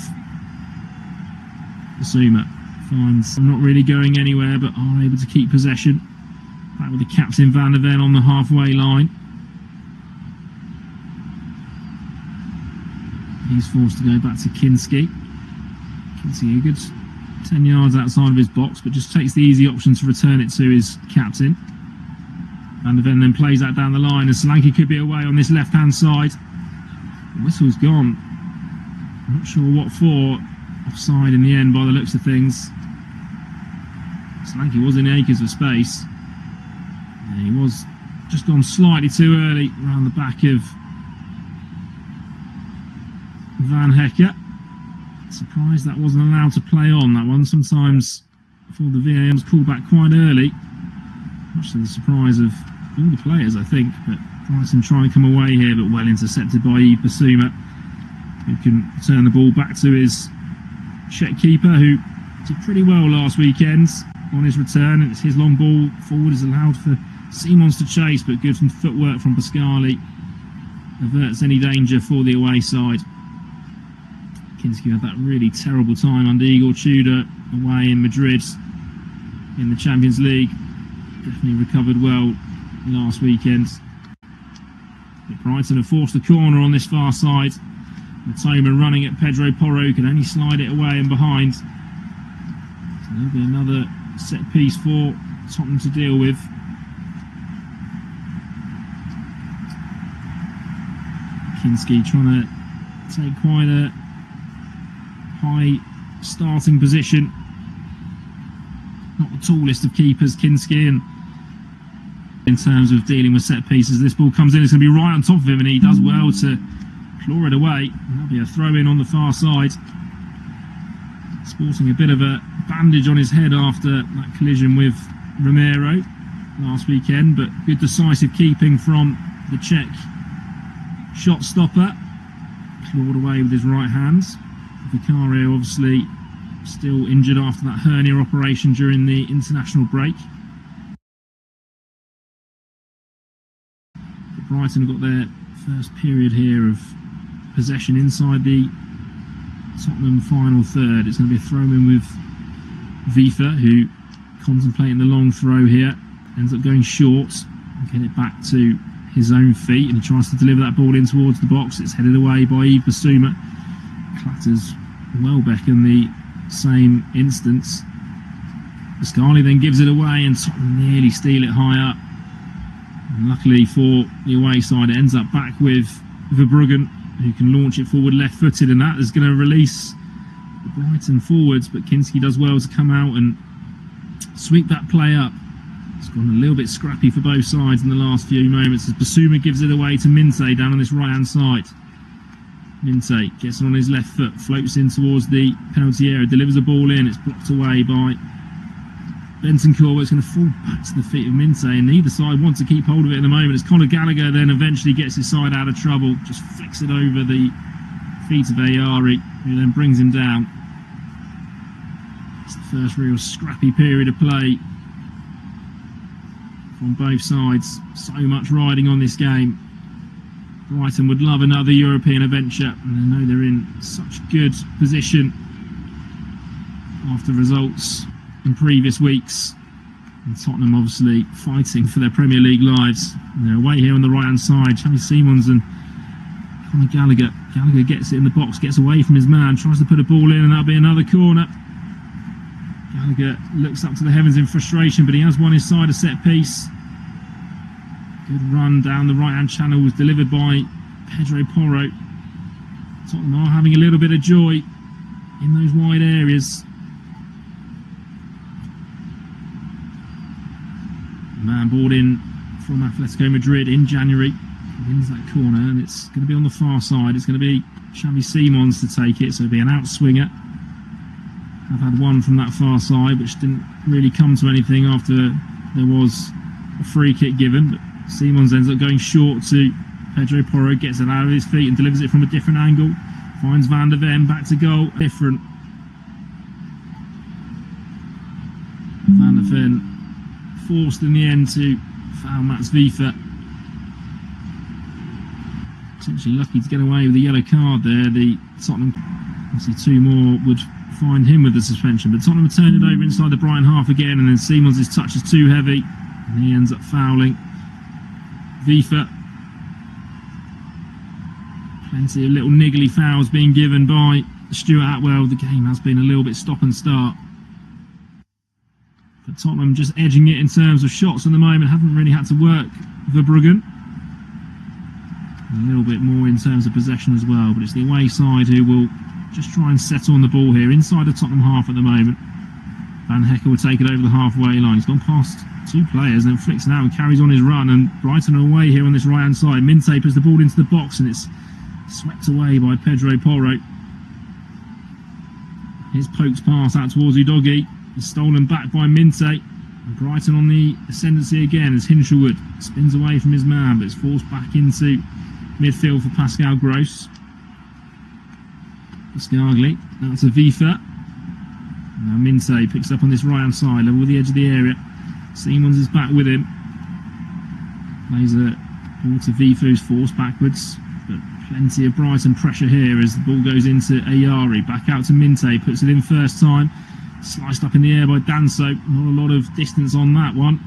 Basuma finds not really going anywhere, but are able to keep possession. Back with the captain Van der Ven on the halfway line. He's forced to go back to Kinski. Kinski a good 10 yards outside of his box, but just takes the easy option to return it to his captain. Van der Ven then plays that down the line, and Solanke could be away on this left-hand side. The whistle's gone. I'm not sure what for. Offside in the end by the looks of things. Solanke was in acres of space. Yeah, he was just gone slightly too early around the back of Van Hecke. Surprised that wasn't allowed to play on, that one. Sometimes before the VAR was called back quite early, much to the surprise of all the players, I think. But Brighton trying to come away here, but well intercepted by Yves Bissouma, who can turn the ball back to his Czech keeper, who did pretty well last weekend on his return. And it's his long ball forward is allowed for Simons to chase, but good footwork from Pascali averts any danger for the away side. Kinski had that really terrible time under Igor Tudor away in Madrid in the Champions League. Definitely recovered well last weekend. But Brighton have forced the corner on this far side. Matoma running at Pedro Porro, can only slide it away and behind. So there'll be another set piece for Tottenham to deal with. Kinski trying to take quite a high starting position. Not the tallest of keepers, Kinski, and in terms of dealing with set pieces, this ball comes in, it's going to be right on top of him, and he does well to claw it away. And that'll be a throw in on the far side. Sporting a bit of a bandage on his head after that collision with Romero last weekend, but good decisive keeping from the Czech shot stopper. Clawed away with his right hand. Vicario obviously still injured after that hernia operation during the international break. But Brighton got their first period here of possession inside the Tottenham final third. It's going to be a throw in with Vifa, who contemplating the long throw here, ends up going short and get it back to his own feet, and he tries to deliver that ball in towards the box. It's headed away by Yves Bissouma. Clatters Welbeck in the same instance. Pascali then gives it away, and Tottenham nearly steal it high up. And luckily for the away side, it ends up back with Verbruggen, who can launch it forward left-footed, and that is going to release the Brighton forwards. But Kinski does well to come out and sweep that play up. It's gone a little bit scrappy for both sides in the last few moments as Bissouma gives it away to Minte down on this right-hand side. Minte gets it on his left foot, floats in towards the penalty area, delivers a ball in. It's blocked away by Bentancur. It's going to fall back to the feet of Minte, and neither side wants to keep hold of it at the moment as Conor Gallagher then eventually gets his side out of trouble, just flicks it over the feet of Ayari, who then brings him down. It's the first real scrappy period of play from both sides. So much riding on this game. Brighton would love another European adventure, and they know they're in such good position after results in previous weeks. And Tottenham obviously fighting for their Premier League lives. And they're away here on the right hand side. Xavi Simons and Conor Gallagher. Gallagher gets it in the box, gets away from his man, tries to put a ball in, and that'll be another corner. Gallagher looks up to the heavens in frustration, but he has won his side a set piece. Good run down the right hand channel was delivered by Pedro Porro. Tottenham are having a little bit of joy in those wide areas. Man brought in from Atletico Madrid in January, wins that corner, and it's going to be on the far side. It's going to be Xavi Simons to take it, so it'll be an outswinger. I've had one from that far side, which didn't really come to anything after there was a free kick given. But Simons ends up going short to Pedro Porro, gets it out of his feet and delivers it from a different angle. Finds Van der Ven, back to goal. Different. Van der Ven forced in the end to foul Mats Vifa. Essentially lucky to get away with the yellow card there. The Tottenham, obviously two more would find him with the suspension, but Tottenham turned it over inside the Brighton half again, and then Simons' touch is too heavy and he ends up fouling Vifa. Plenty of little niggly fouls being given by Stuart Atwell. The game has been a little bit stop and start, but Tottenham just edging it in terms of shots at the moment. Haven't really had to work Verbruggen. A little bit more in terms of possession as well, but it's the away side who will just try and settle on the ball here inside the Tottenham half at the moment. Van Hecker will take it over the halfway line. He's gone past two players and then flicks it out and carries on his run, and Brighton are away here on this right hand side. Minte puts the ball into the box and it's swept away by Pedro Porro. His pokes pass out towards Udogie is stolen back by Minte. And Brighton on the ascendancy again as Hinshelwood spins away from his man, but it's forced back into midfield for Pascal Gross. Scargley out to Vifa. Now Minte picks up on this right hand side, level with the edge of the area. Simons is back with him. Plays a ball to Vifa, who's forced backwards, but plenty of Brighton pressure here as the ball goes into Ayari. Back out to Minte, puts it in first time. Sliced up in the air by Danso. Not a lot of distance on that one.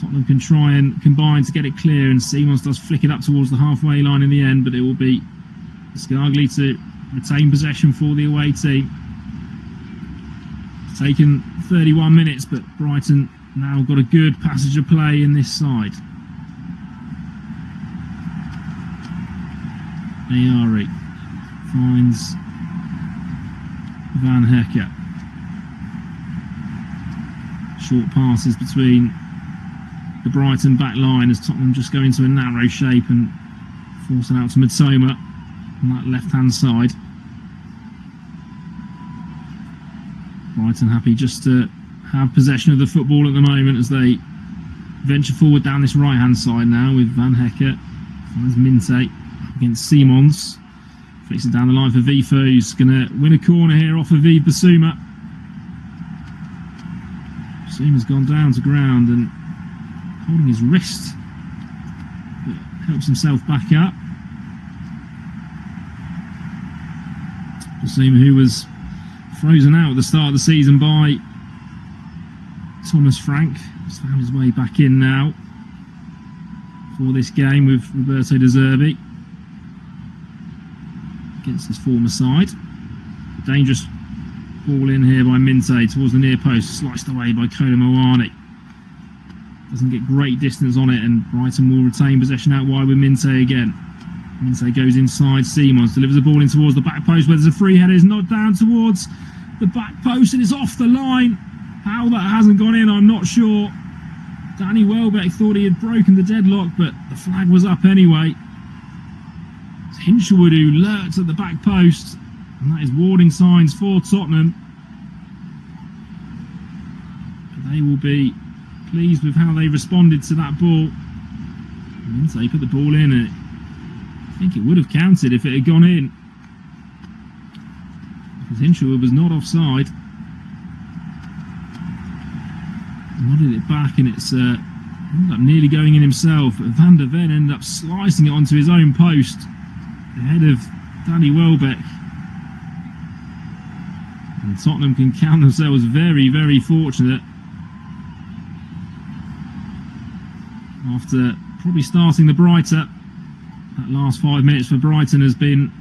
Tottenham can try and combine to get it clear, and Simons does flick it up towards the halfway line in the end, but it will be Scargley to retain possession for the away team. It's taken 31 minutes, but Brighton now got a good passage of play in this side. Ayari finds Van Hecker. Short passes between the Brighton back line as Tottenham just go into a narrow shape and force it out to Mitoma on that left hand side. Brighton happy just to have possession of the football at the moment as they venture forward down this right hand side now with Van Hecker. Finds Minte against Simons. Flicks it down the line for Vifa, who's going to win a corner here off of Viv Basuma. Basuma's gone down to ground and holding his wrist, but helps himself back up. Basuma, who was frozen out at the start of the season by Thomas Frank, has found his way back in now for this game with Roberto De Zerbi against his former side. Dangerous ball in here by Minte towards the near post, sliced away by Kolo Muani. Doesn't get great distance on it, and Brighton will retain possession out wide with Minte again. Minte goes inside, Simons delivers the ball in towards the back post where there's a free header, is knocked down towards the back post and it's off the line. How that hasn't gone in, I'm not sure. Danny Welbeck thought he had broken the deadlock, but the flag was up anyway. It's Hinshelwood who lurks at the back post, and that is warning signs for Tottenham. But they will be pleased with how they responded to that ball. Minte put the ball in, and I think it would have counted if it had gone in, because Hinshelwood was not offside. Nodded it back, and it's ended up nearly going in himself, but Van der Ven ended up slicing it onto his own post ahead of Danny Welbeck. And Tottenham can count themselves very, very fortunate after probably starting the brighter. That last 5 minutes for Brighton has been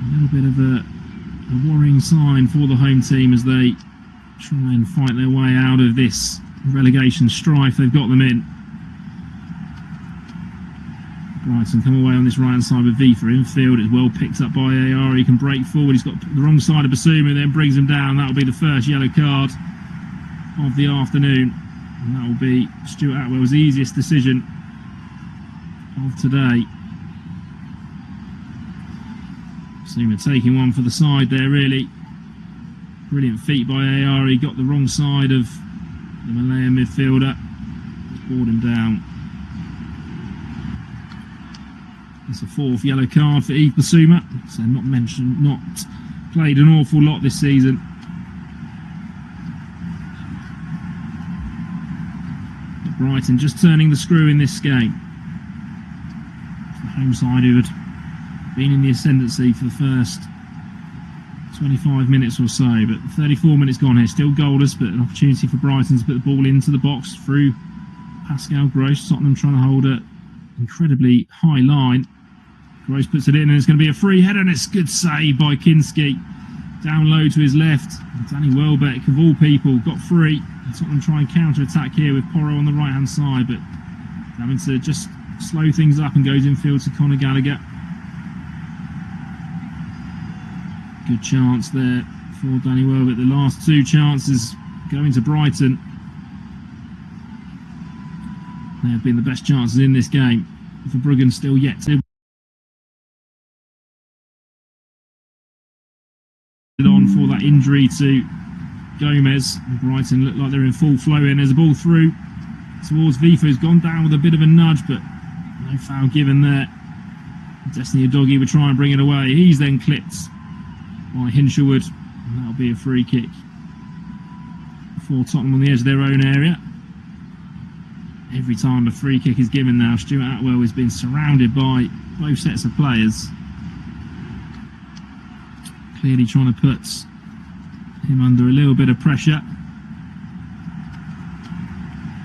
a little bit of a worrying sign for the home team as they try and fight their way out of this relegation strife they've got them in. Brighton come away on this right hand side with Vifa infield. It's well picked up by AR. He can break forward. He's got the wrong side of Basuma, then brings him down. That'll be the first yellow card of the afternoon, and that will be Stuart Atwell's easiest decision of today. Basuma taking one for the side there, really. Brilliant feat by AR. He got the wrong side of the Malayan midfielder. Bored him down. It's a fourth yellow card for Yves Basuma. So not played an awful lot this season. But Brighton just turning the screw in this game. It's the home side who had been in the ascendancy for the first 25 minutes or so, but 34 minutes gone here, still goalless, but an opportunity for Brighton to put the ball into the box through Pascal Gross. Tottenham trying to hold an incredibly high line. Gross puts it in, and it's going to be a free header, and it's a good save by Kinski. Down low to his left, and Danny Welbeck, of all people, got free. And Tottenham try and counter-attack here with Porro on the right-hand side, but having to just slow things up and goes infield to Conor Gallagher. Good chance there for Danny Welbeck. The last two chances going to Brighton. They have been the best chances in this game. For Bruggen still yet to on for that injury to Gomez. And Brighton look like they're in full flow in. There's a ball through towards Vifa, who's gone down with a bit of a nudge, but no foul given there. Destiny Udogie would try and bring it away. He's then clipped by Hinshelwood, and that'll be a free kick for Tottenham on the edge of their own area. Every time the free kick is given now, Stuart Atwell has been surrounded by both sets of players, clearly trying to put him under a little bit of pressure.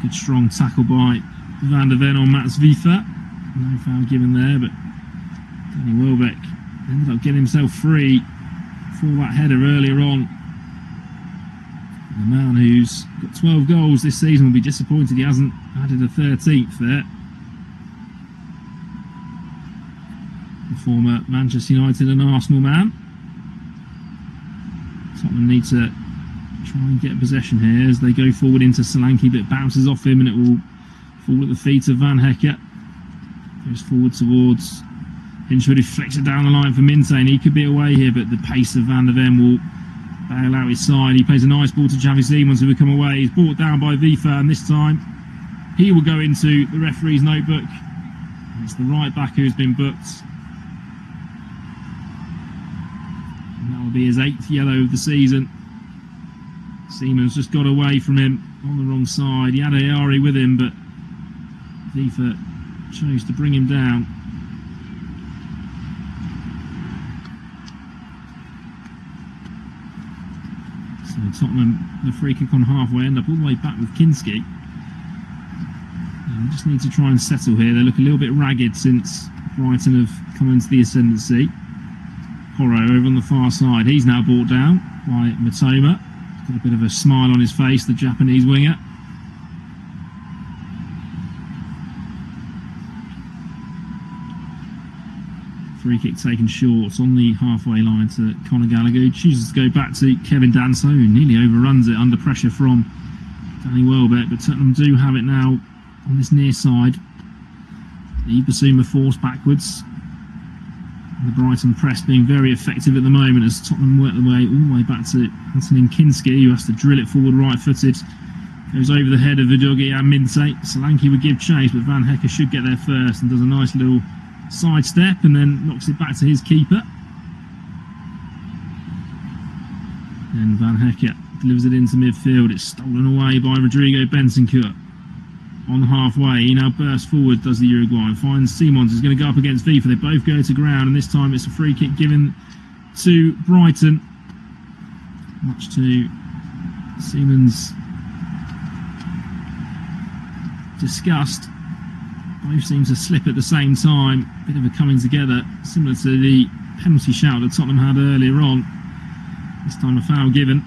Good strong tackle by Van der Ven on Mats Vifa. No foul given there, but Danny Welbeck ended up getting himself free for that header earlier on. The man who's got 12 goals this season will be disappointed he hasn't added a 13th there. The former Manchester United and Arsenal man. Tottenham need to try and get possession here as they go forward into Solanke, but it bounces off him and it will fall at the feet of Van Hecke. Goes forward towards Hinshelwood, who flicks it down the line for Minte, and he could be away here, but the pace of Van der Ven will bail out his side. He plays a nice ball to Xavi Simons, who will come away. He's brought down by Vifa, and this time he will go into the referee's notebook. It's the right back who's been booked. And that will be his 8th yellow of the season. Simons just got away from him on the wrong side. He had Ayari with him, but Vifa chose to bring him down. So Tottenham, the free kick on halfway, end up all the way back with Kinski. And just need to try and settle here. They look a little bit ragged since Brighton have come into the ascendancy. Porro over on the far side. He's now brought down by Matoma. He's got a bit of a smile on his face, the Japanese winger. Free kick taken short on the halfway line to Conor Gallagher, who chooses to go back to Kevin Danso, who nearly overruns it under pressure from Danny Welbeck. But Tottenham do have it now on this near side. Ibasuma forced backwards. And the Brighton press being very effective at the moment as Tottenham work their way all the way back to Antonin Kinski, who has to drill it forward right-footed. Goes over the head of Udogie and Minte. Solanke would give chase, but Van Hecke should get there first and does a nice little sidestep and then knocks it back to his keeper. And Van Hecke delivers it into midfield. It's stolen away by Rodrigo Bentancur. On halfway, he now bursts forward, does the Uruguayan, finds Simons, who's going to go up against Vifa. They both go to ground, and this time it's a free kick given to Brighton, much to Simons' disgust. Both seem to slip at the same time. Bit of a coming together, similar to the penalty shout that Tottenham had earlier on. This time a foul given.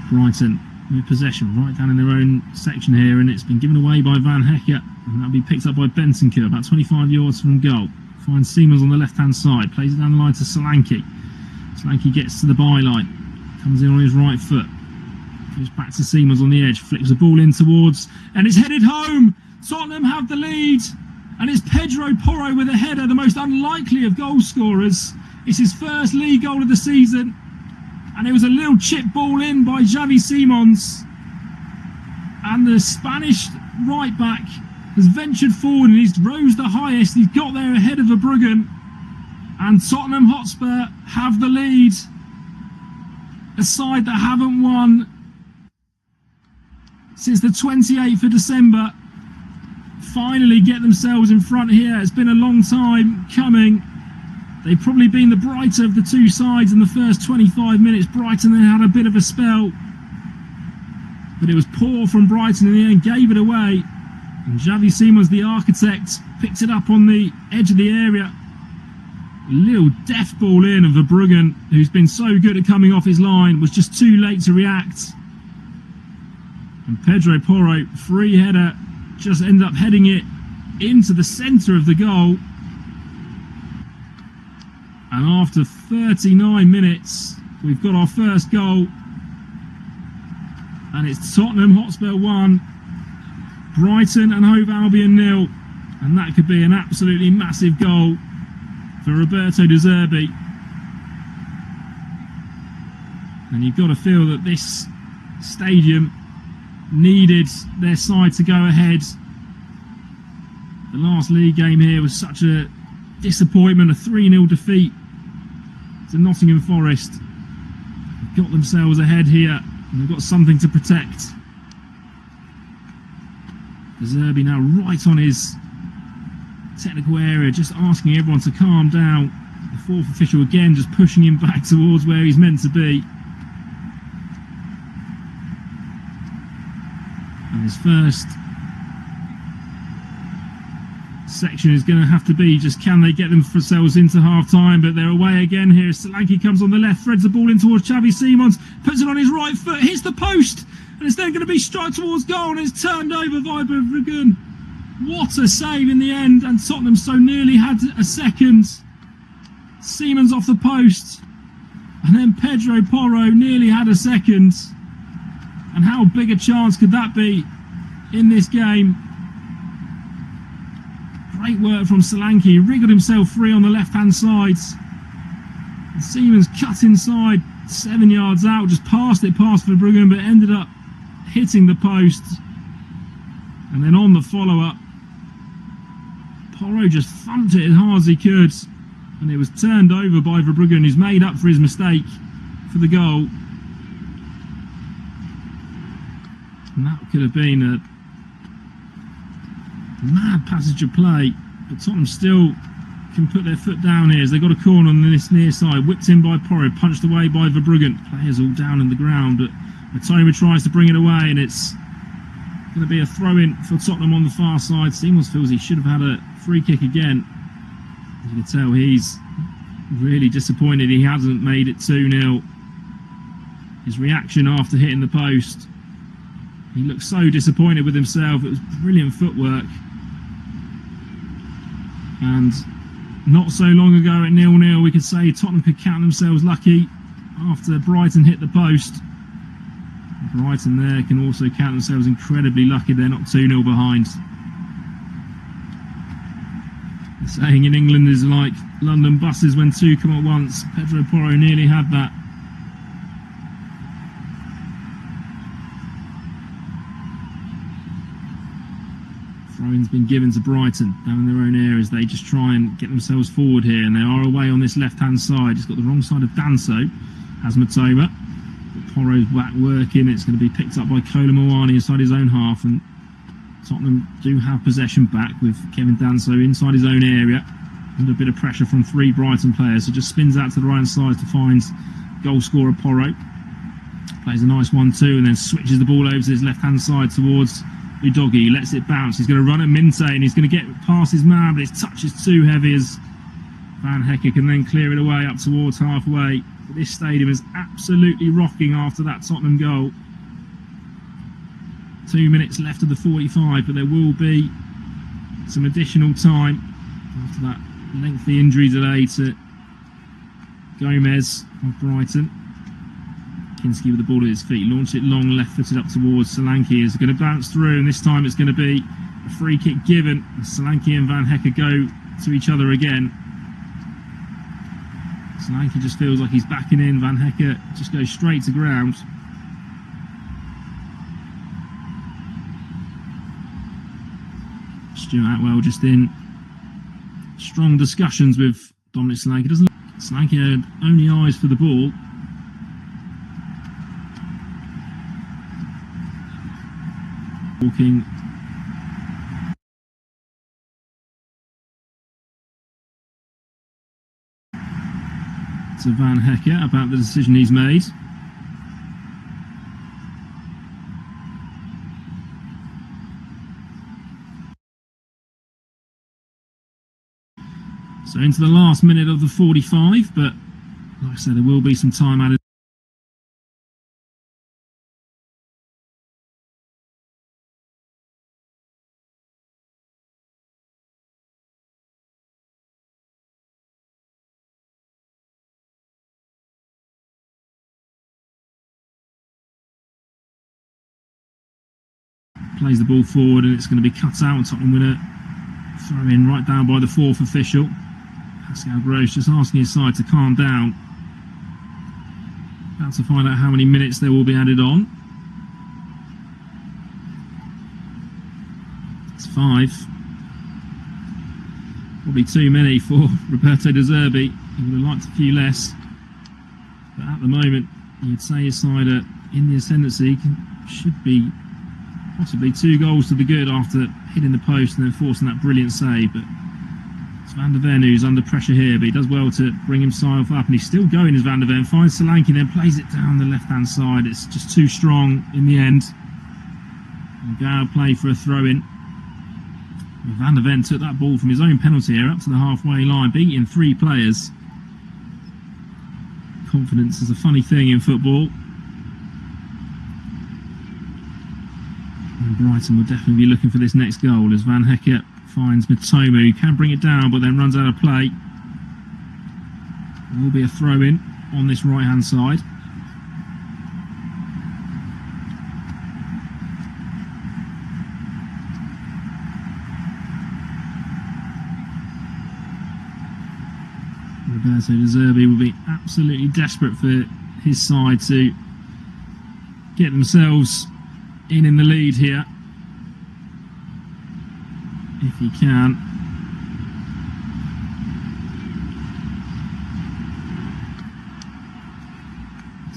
Brighton with possession right down in their own section here, and it's been given away by Van Hecke, and that'll be picked up by Bentancur about 25 yards from goal. Finds Simons on the left-hand side, plays it down the line to Solanke. Solanke gets to the byline, comes in on his right foot. Goes back to Simons on the edge, flicks the ball in towards, and it's headed home. Tottenham have the lead, and it's Pedro Porro with a header, the most unlikely of goal scorers. It's his first league goal of the season, and it was a little chip ball in by Xavi Simons, and the Spanish right back has ventured forward and he's rose the highest. He's got there ahead of Bruggen, and Tottenham Hotspur have the lead. A side that haven't won since the 28th of December finally get themselves in front here. It's been a long time coming. They've probably been the brighter of the two sides in the first 25 minutes. Brighton then had a bit of a spell, but it was poor from Brighton in the end, gave it away. And Xavi Simons, the architect, picked it up on the edge of the area. A little deft ball in of Verbruggen, who's been so good at coming off his line, was just too late to react. And Pedro Porro, free header just ended up heading it into the centre of the goal. And after 39 minutes, we've got our first goal. And it's Tottenham Hotspur 1, Brighton and Hove Albion 0. And that could be an absolutely massive goal for Roberto De Zerbi. And you've got to feel that this stadium needed their side to go ahead. The last league game here was such a disappointment, a 3-0 defeat to Nottingham Forest. They've got themselves ahead here and they've got something to protect. De Zerbi now right on his technical area, just asking everyone to calm down. The fourth official again just pushing him back towards where he's meant to be. And his first section is going to have to be just can they get themselves into half time, but they're away again here. Solanke comes on the left, threads the ball in towards Xavi Simons, puts it on his right foot, hits the post, and it's then going to be struck towards goal, and it's turned over by Verbruggen. What a save in the end, and Tottenham so nearly had a second. Simons off the post, and then Pedro Porro nearly had a second. And how big a chance could that be in this game? Great work from Solanke. He wriggled himself free on the left-hand side. And Simons cut inside, 7 yards out, just passed it past Verbruggen, but ended up hitting the post. And then on the follow-up, Porro just thumped it as hard as he could. And it was turned over by Verbruggen, who's made up for his mistake for the goal. And that could have been a mad passage of play, but Tottenham still can put their foot down here as they got a corner on this near side, whipped in by Porro, punched away by Verbruggen. Players all down in the ground, but Matoma tries to bring it away, and it's going to be a throw-in for Tottenham on the far side. Simons feels he should have had a free kick again. You can tell he's really disappointed he hasn't made it 2-0. His reaction after hitting the post, he looked so disappointed with himself. It was brilliant footwork. And not so long ago at 0-0, we could say Tottenham could count themselves lucky after Brighton hit the post. Brighton there can also count themselves incredibly lucky they're not 2-0 behind. The saying in England is like London buses when two come at once. Pedro Porro nearly had that. Throw-in's been given to Brighton down in their own areas. They just try and get themselves forward here, and they are away on this left-hand side. He's got the wrong side of Danso, has Matoma. But Porro's back working. It's going to be picked up by Kola Moani inside his own half, and Tottenham do have possession back with Kevin Danso inside his own area. Under a bit of pressure from three Brighton players, so just spins out to the right side to find goal scorer Porro. Plays a nice 1-2 and then switches the ball over to his left-hand side towards Udogi. Lets it bounce. He's going to run at Minte and he's going to get past his man, but his touch is too heavy as Van Hecke can then clear it away up towards halfway. But this stadium is absolutely rocking after that Tottenham goal. 2 minutes left of the 45, but there will be some additional time after that lengthy injury delay to Gomez of Brighton. Kinski with the ball at his feet, launched it long, left-footed up towards Solanke. Is going to bounce through, and this time it's going to be a free kick given. Solanke and Van Hecke go to each other again. Solanke just feels like he's backing in. Van Hecke just goes straight to ground. Stuart Atwell just in strong discussions with Dominic Solanke. Solanke had only eyes for the ball. Walking to Van Hecke about the decision he's made. So into the last minute of the 45, but like I said, there will be some time added. plays the ball forward, and it's going to be cut out, and Tottenham winner throw in right down by the fourth official. Pascal Gross just asking his side to calm down. About to find out how many minutes there will be added on. It's 5. Probably too many for Roberto De Zerbi. He would have liked a few less. But at the moment, you'd say his side are in the ascendancy. Should be possibly 2 goals to the good after hitting the post and then forcing that brilliant save. But it's Van der Ven who's under pressure here, but he does well to bring himself up, and he's still going as Van der Ven. Finds Solanke, then plays it down the left-hand side. It's just too strong in the end. And Gao play for a throw-in. Van der Ven took that ball from his own penalty area up to the halfway line, beating 3 players. Confidence is a funny thing in football. And Brighton will definitely be looking for this next goal as Van Hecke finds Mitoma, who can bring it down but then runs out of play. There will be a throw-in on this right-hand side. Roberto De Zerbi will be absolutely desperate for his side to get themselves in the lead here, if he can.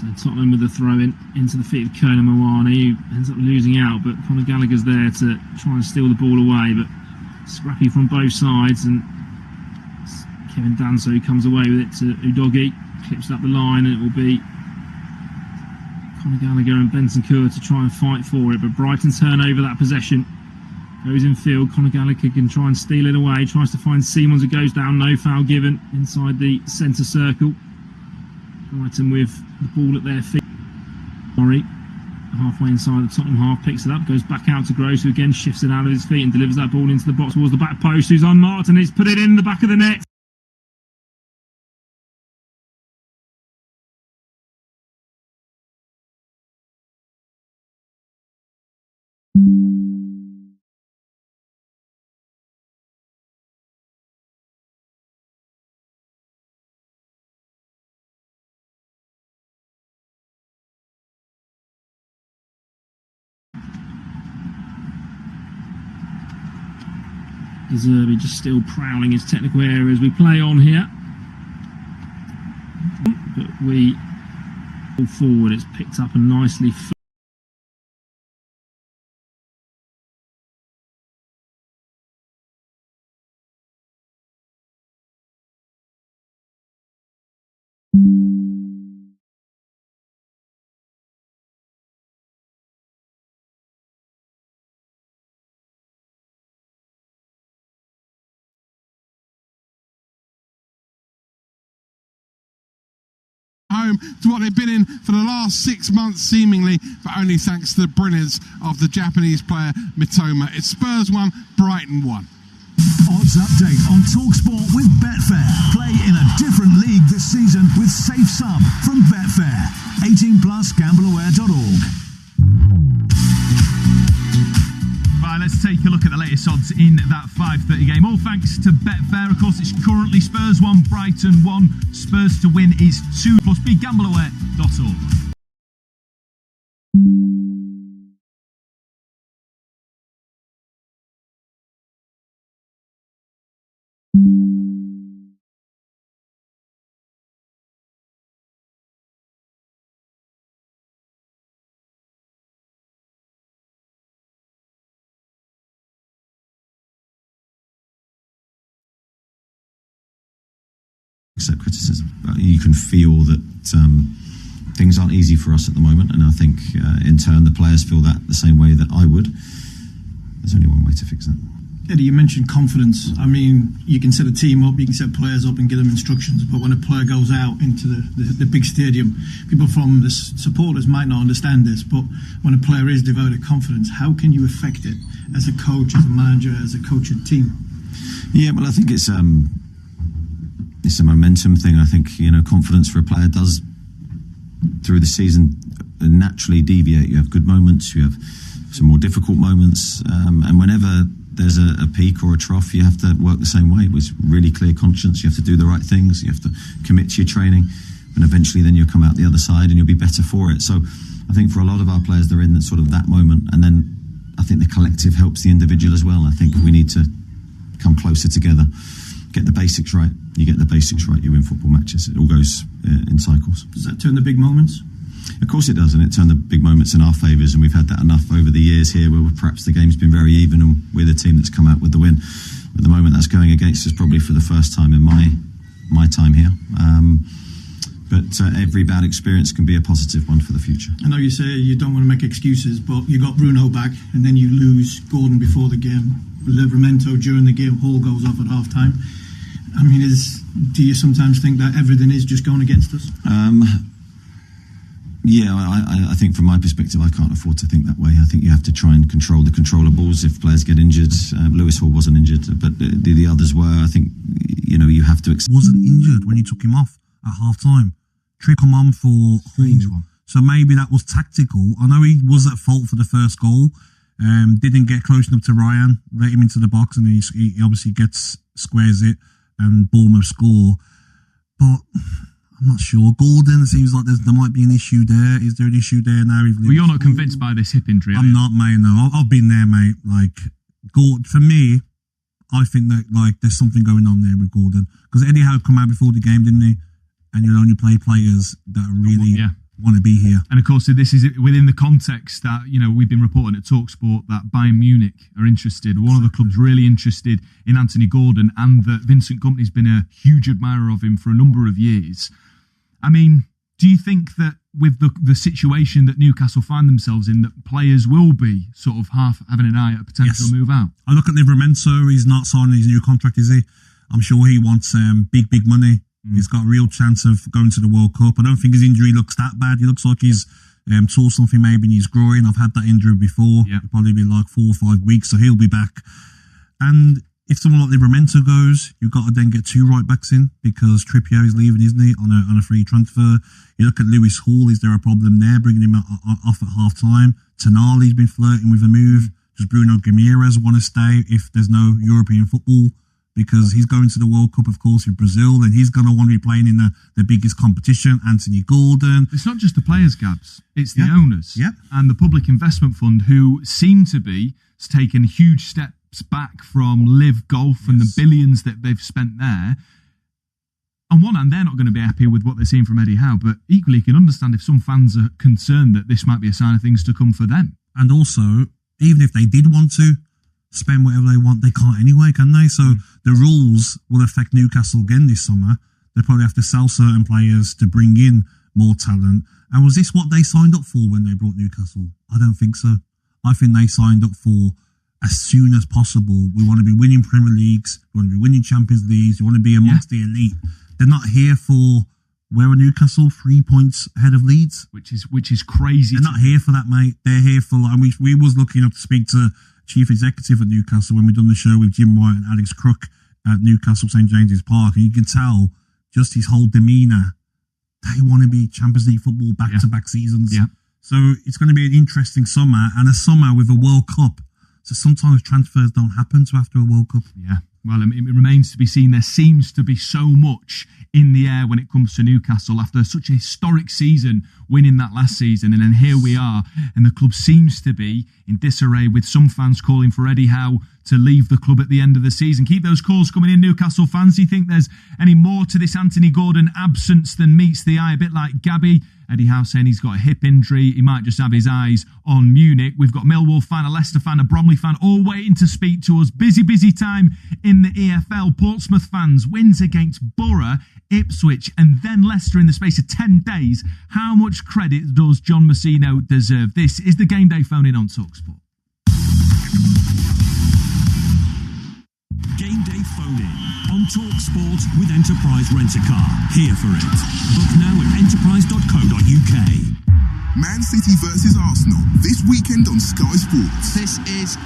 So Tottenham with the throw-in into the feet of Kona Moani, who ends up losing out, but Conor Gallagher's there to try and steal the ball away, but scrappy from both sides, and Kevin Danso comes away with it to Udogie, clips up the line, and it will be Conor Gallagher and Bentancur to try and fight for it. But Brighton turn over that possession, goes in field. Conor Gallagher can try and steal it away, tries to find Simons, who goes down, no foul given inside the centre circle. Brighton with the ball at their feet. Murray, halfway inside the Tottenham half, picks it up, goes back out to Gross, who again shifts it out of his feet and delivers that ball into the box towards the back post, who's unmarked, and he's put it in the back of the net. De Zerbi just still prowling his technical area as we play on here. But we pull forward, it's picked up and nicely. Home to what they've been in for the last 6 months seemingly, but only thanks to the brilliance of the Japanese player Mitoma. It's Spurs 1, Brighton 1. Odds update on TalkSport with Betfair. Play in a different league this season with Safe Sub from Betfair. 18+, gambleaware.org. Right, let's take a look at the latest odds in that 5:30 game. All thanks to Betfair. Of course, it's currently Spurs 1, Brighton 1. Spurs to win is 2+. BeGambleAware.org. Accept criticism, but you can feel that things aren't easy for us at the moment, and I think in turn the players feel that the same way that I would. There's only one way to fix that. Eddie, you mentioned confidence. I mean, you can set a team up, you can set players up and give them instructions, but when a player goes out into the big stadium, people from the supporters might not understand this, but when a player is devoid of confidence, how can you affect it as a coach, as a manager, as a coach of the team? Yeah, well, I think it's a momentum thing. I think, confidence for a player does through the season naturally deviate. You have good moments, you have some more difficult moments, and whenever there's a peak or a trough, you have to work the same way with really clear conscience. You have to do the right things. You have to commit to your training, and eventually then you'll come out the other side and you'll be better for it. So I think for a lot of our players, they're in that sort of that moment, and then I think the collective helps the individual as well. I think we need to come closer together, get the basics right. You get the basics right, you win football matches. It all goes in cycles. Does that turn the big moments? Of course it does, and it turned the big moments in our favours, and we've had that enough over the years here where perhaps the game's been very even and we're the team that's come out with the win. At the moment that's going against us probably for the first time in my time here. But every bad experience can be a positive one for the future. I know you say you don't want to make excuses, but you got Bruno back and then you lose Gordon before the game, Livramento during the game, Hall goes off at half time. I mean, do you sometimes think that everything is just going against us? Yeah, I think from my perspective, I can't afford to think that way. I think you have to try and control the controllables. If players get injured, Lewis Hall wasn't injured, but the others were. I think, you have to... Wasn't injured when you took him off at half-time. Trick come on for Hall. So maybe that was tactical. I know he was at fault for the first goal. Didn't get close enough to Ryan, let him into the box, and he obviously squares it, and Bournemouth score. But... I'm not sure. Gordon, it seems like there might be an issue there. Is there an issue there now? Well, you're not convinced by this hip injury, I'm not, mate, no. I've been there, mate. Like, Gordon, for me, I think that, there's something going on there with Gordon. Because Eddie Howe come out before the game, didn't he? And you'll only play players that really want to be here. And, of course, this is within the context that, we've been reporting at TalkSport that Bayern Munich are interested. One of the clubs really interested in Anthony Gordon, and that Vincent Kompany's been a huge admirer of him for a number of years. I mean, do you think that with the situation that Newcastle find themselves in, that players will be sort of half having an eye at a potential move out? I look at Livramento. He's not signing his new contract, is he? I'm sure he wants big money. He's got a real chance of going to the World Cup. I don't think his injury looks that bad. He looks like he's tore something maybe in his groin. I've had that injury before. It'll probably be like 4 or 5 weeks, so he'll be back. And if someone like Livramento goes, you've got to then get 2 right backs in, because Trippier is leaving, isn't he, on a free transfer. You look at Lewis Hall, is there a problem there, bringing him off at half time? Tonali's been flirting with a move. Does Bruno Guimaraes want to stay if there's no European football? Because he's going to the World Cup, of course, with Brazil, and he's going to want to be playing in the biggest competition. Anthony Gordon. It's not just the players, Gabs. It's the owners and the Public Investment Fund, who seem to be taking huge steps back from Live Golf and the billions that they've spent there. On one hand, they're not going to be happy with what they're seeing from Eddie Howe, but equally you can understand if some fans are concerned that this might be a sign of things to come for them. And also, even if they did want to spend whatever they want, they can't anyway, can they? So the rules will affect Newcastle again this summer. They probably have to sell certain players to bring in more talent. And was this what they signed up for when they brought Newcastle? I don't think so. I think they signed up for as soon as possible. We want to be winning Premier Leagues. We want to be winning Champions Leagues. We want to be amongst the elite. They're not here for, where are Newcastle? 3 points ahead of Leeds. Which is crazy. They're not here for that, mate. They're here for, we was lucky enough to speak to Chief Executive at Newcastle when we done the show with Jim White and Alex Crook at Newcastle St James's Park, and you can tell just his whole demeanour. They want to be Champions League football back-to-back seasons. So it's going to be an interesting summer, and a summer with a World Cup. So sometimes transfers don't happen to after a World Cup. Well, it remains to be seen. There seems to be so much in the air when it comes to Newcastle after such a historic season, winning that last season, and then here we are, and the club seems to be in disarray, with some fans calling for Eddie Howe to leave the club at the end of the season. Keep those calls coming in, Newcastle fans. Do you think there's any more to this Anthony Gordon absence than meets the eye? A bit like Gabby. Eddie Howe saying he's got a hip injury. He might just have his eyes on Munich. We've got a Millwall fan, a Leicester fan, a Bromley fan, all waiting to speak to us. Busy time in the EFL. Portsmouth fans, wins against Borough, Ipswich, and then Leicester in the space of 10 days. How much credit does John Messino deserve? This is the Game Day phone in on TalkSport. Game Day phone in on TalkSport with Enterprise Rent-A-Car. Here for it. Book now at enterprise.co.uk. Man City versus Arsenal this weekend on Sky Sports. This is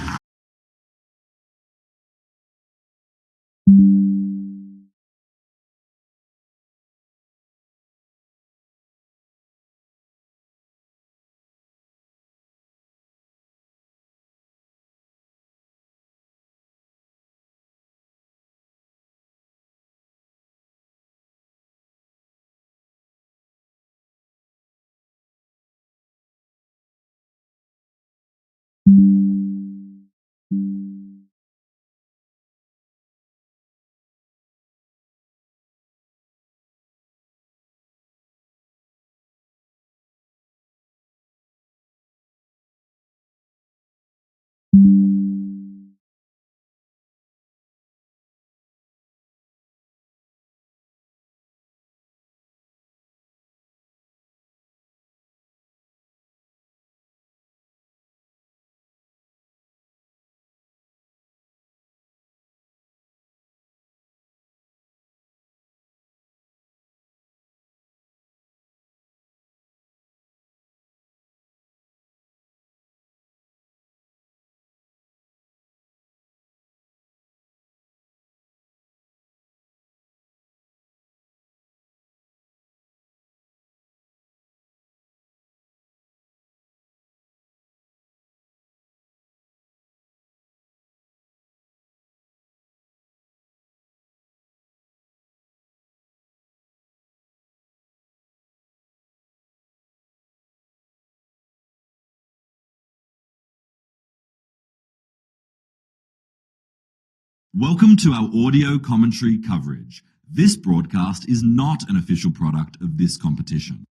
Welcome to our audio commentary coverage. This broadcast is not an official product of this competition.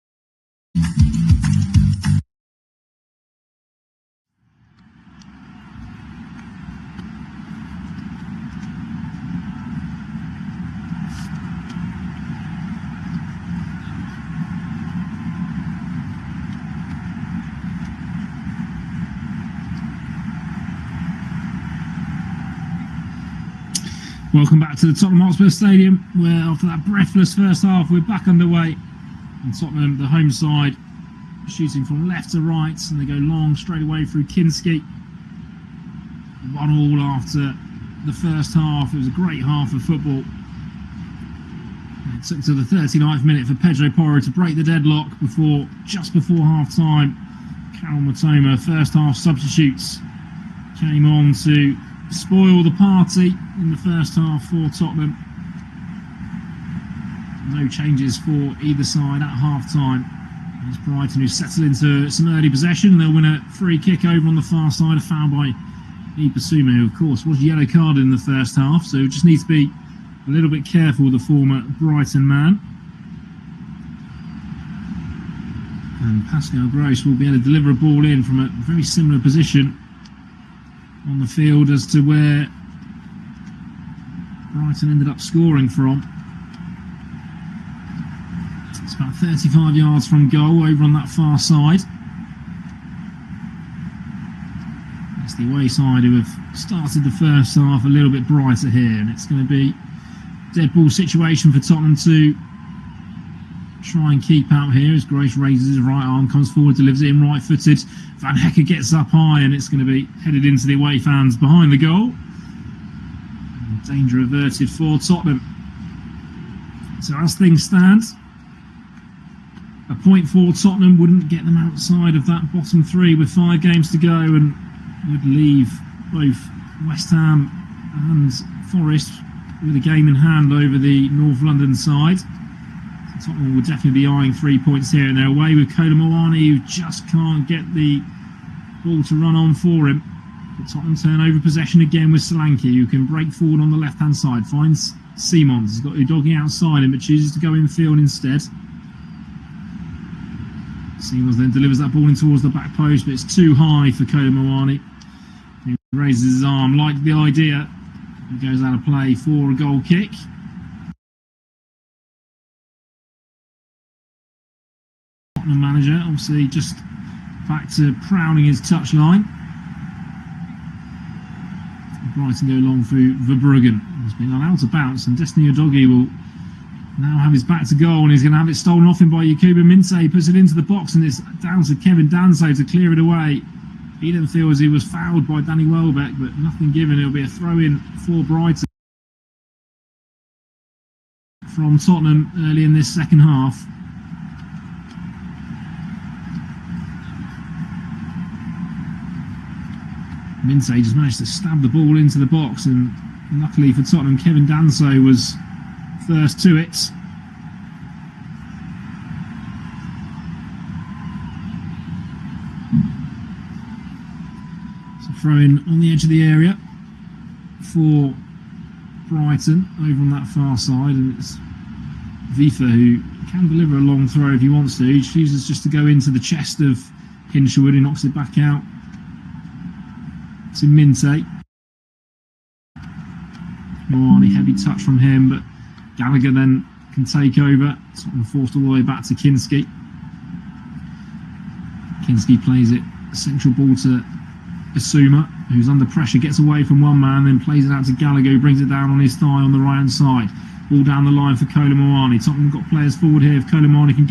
Welcome back to the Tottenham Hotspur Stadium, where after that breathless first half, we're back underway. And Tottenham, the home side, shooting from left to right, and they go long straight away through Kinski. 1-1 after the first half. It was a great half of football. It took to the 39th minute for Pedro Porro to break the deadlock just before half-time. Karol Matoma, first half substitutes, came on to spoil the party in the first half for Tottenham. No changes for either side at half-time. It's Brighton who settle into some early possession. They'll win a free kick over on the far side, a foul by Ibasume, who of course was yellow carded in the first half, so just needs to be a little bit careful with the former Brighton man. And Pascal Gross will be able to deliver a ball in from a very similar position on the field as to where Brighton ended up scoring from. It's about 35 yards from goal over on that far side. It's the away side who have started the first half a little bit brighter here, and it's going to be a dead ball situation for Tottenham to try and keep out here as Grace raises his right arm, comes forward, delivers it in right footed. Van Hecke gets up high, and it's going to be headed into the away fans behind the goal. Danger averted for Tottenham. So as things stand, a point for Tottenham wouldn't get them outside of that bottom three with 5 games to go, and would leave both West Ham and Forest with a game in hand over the North London side. Tottenham will definitely be eyeing 3 points here, and they're away with Kolo Muani, who just can't get the ball to run on for him. But Tottenham turn over possession again with Solanke, who can break forward on the left-hand side, finds Simons. He's got Udogie outside him, but chooses to go infield instead. Simons then delivers that ball in towards the back post, but it's too high for Kolo Muani. He raises his arm, liked the idea. He goes out of play for a goal kick. Tottenham manager obviously just back to prowling his touchline. Brighton go long through Verbruggen. He's been allowed to bounce, and Destiny Udogie will now have his back to goal, and he's going to have it stolen off him by Yakubu Minteh. He puts it into the box, and it's down to Kevin Danso to clear it away. He then feels he was fouled by Danny Welbeck, but nothing given. It'll be a throw-in for Brighton from Tottenham early in this second half. Minteh just managed to stab the ball into the box, and luckily for Tottenham, Kevin Danso was first to it. Throw-in on the edge of the area for Brighton over on that far side, and it's Vifa who can deliver a long throw if he wants to. He chooses just to go into the chest of Hinshelwood, who knocks it back out to Minte. Moani, heavy touch from him, but Gallagher then can take over. Tottenham forced all the way back to Kinski. Kinski plays it, central ball to Basuma, who's under pressure, gets away from one man, then plays it out to Gallagher, who brings it down on his thigh on the right hand side. Ball down the line for Kolo Muani. Tottenham got players forward here. If Kolo Muani can get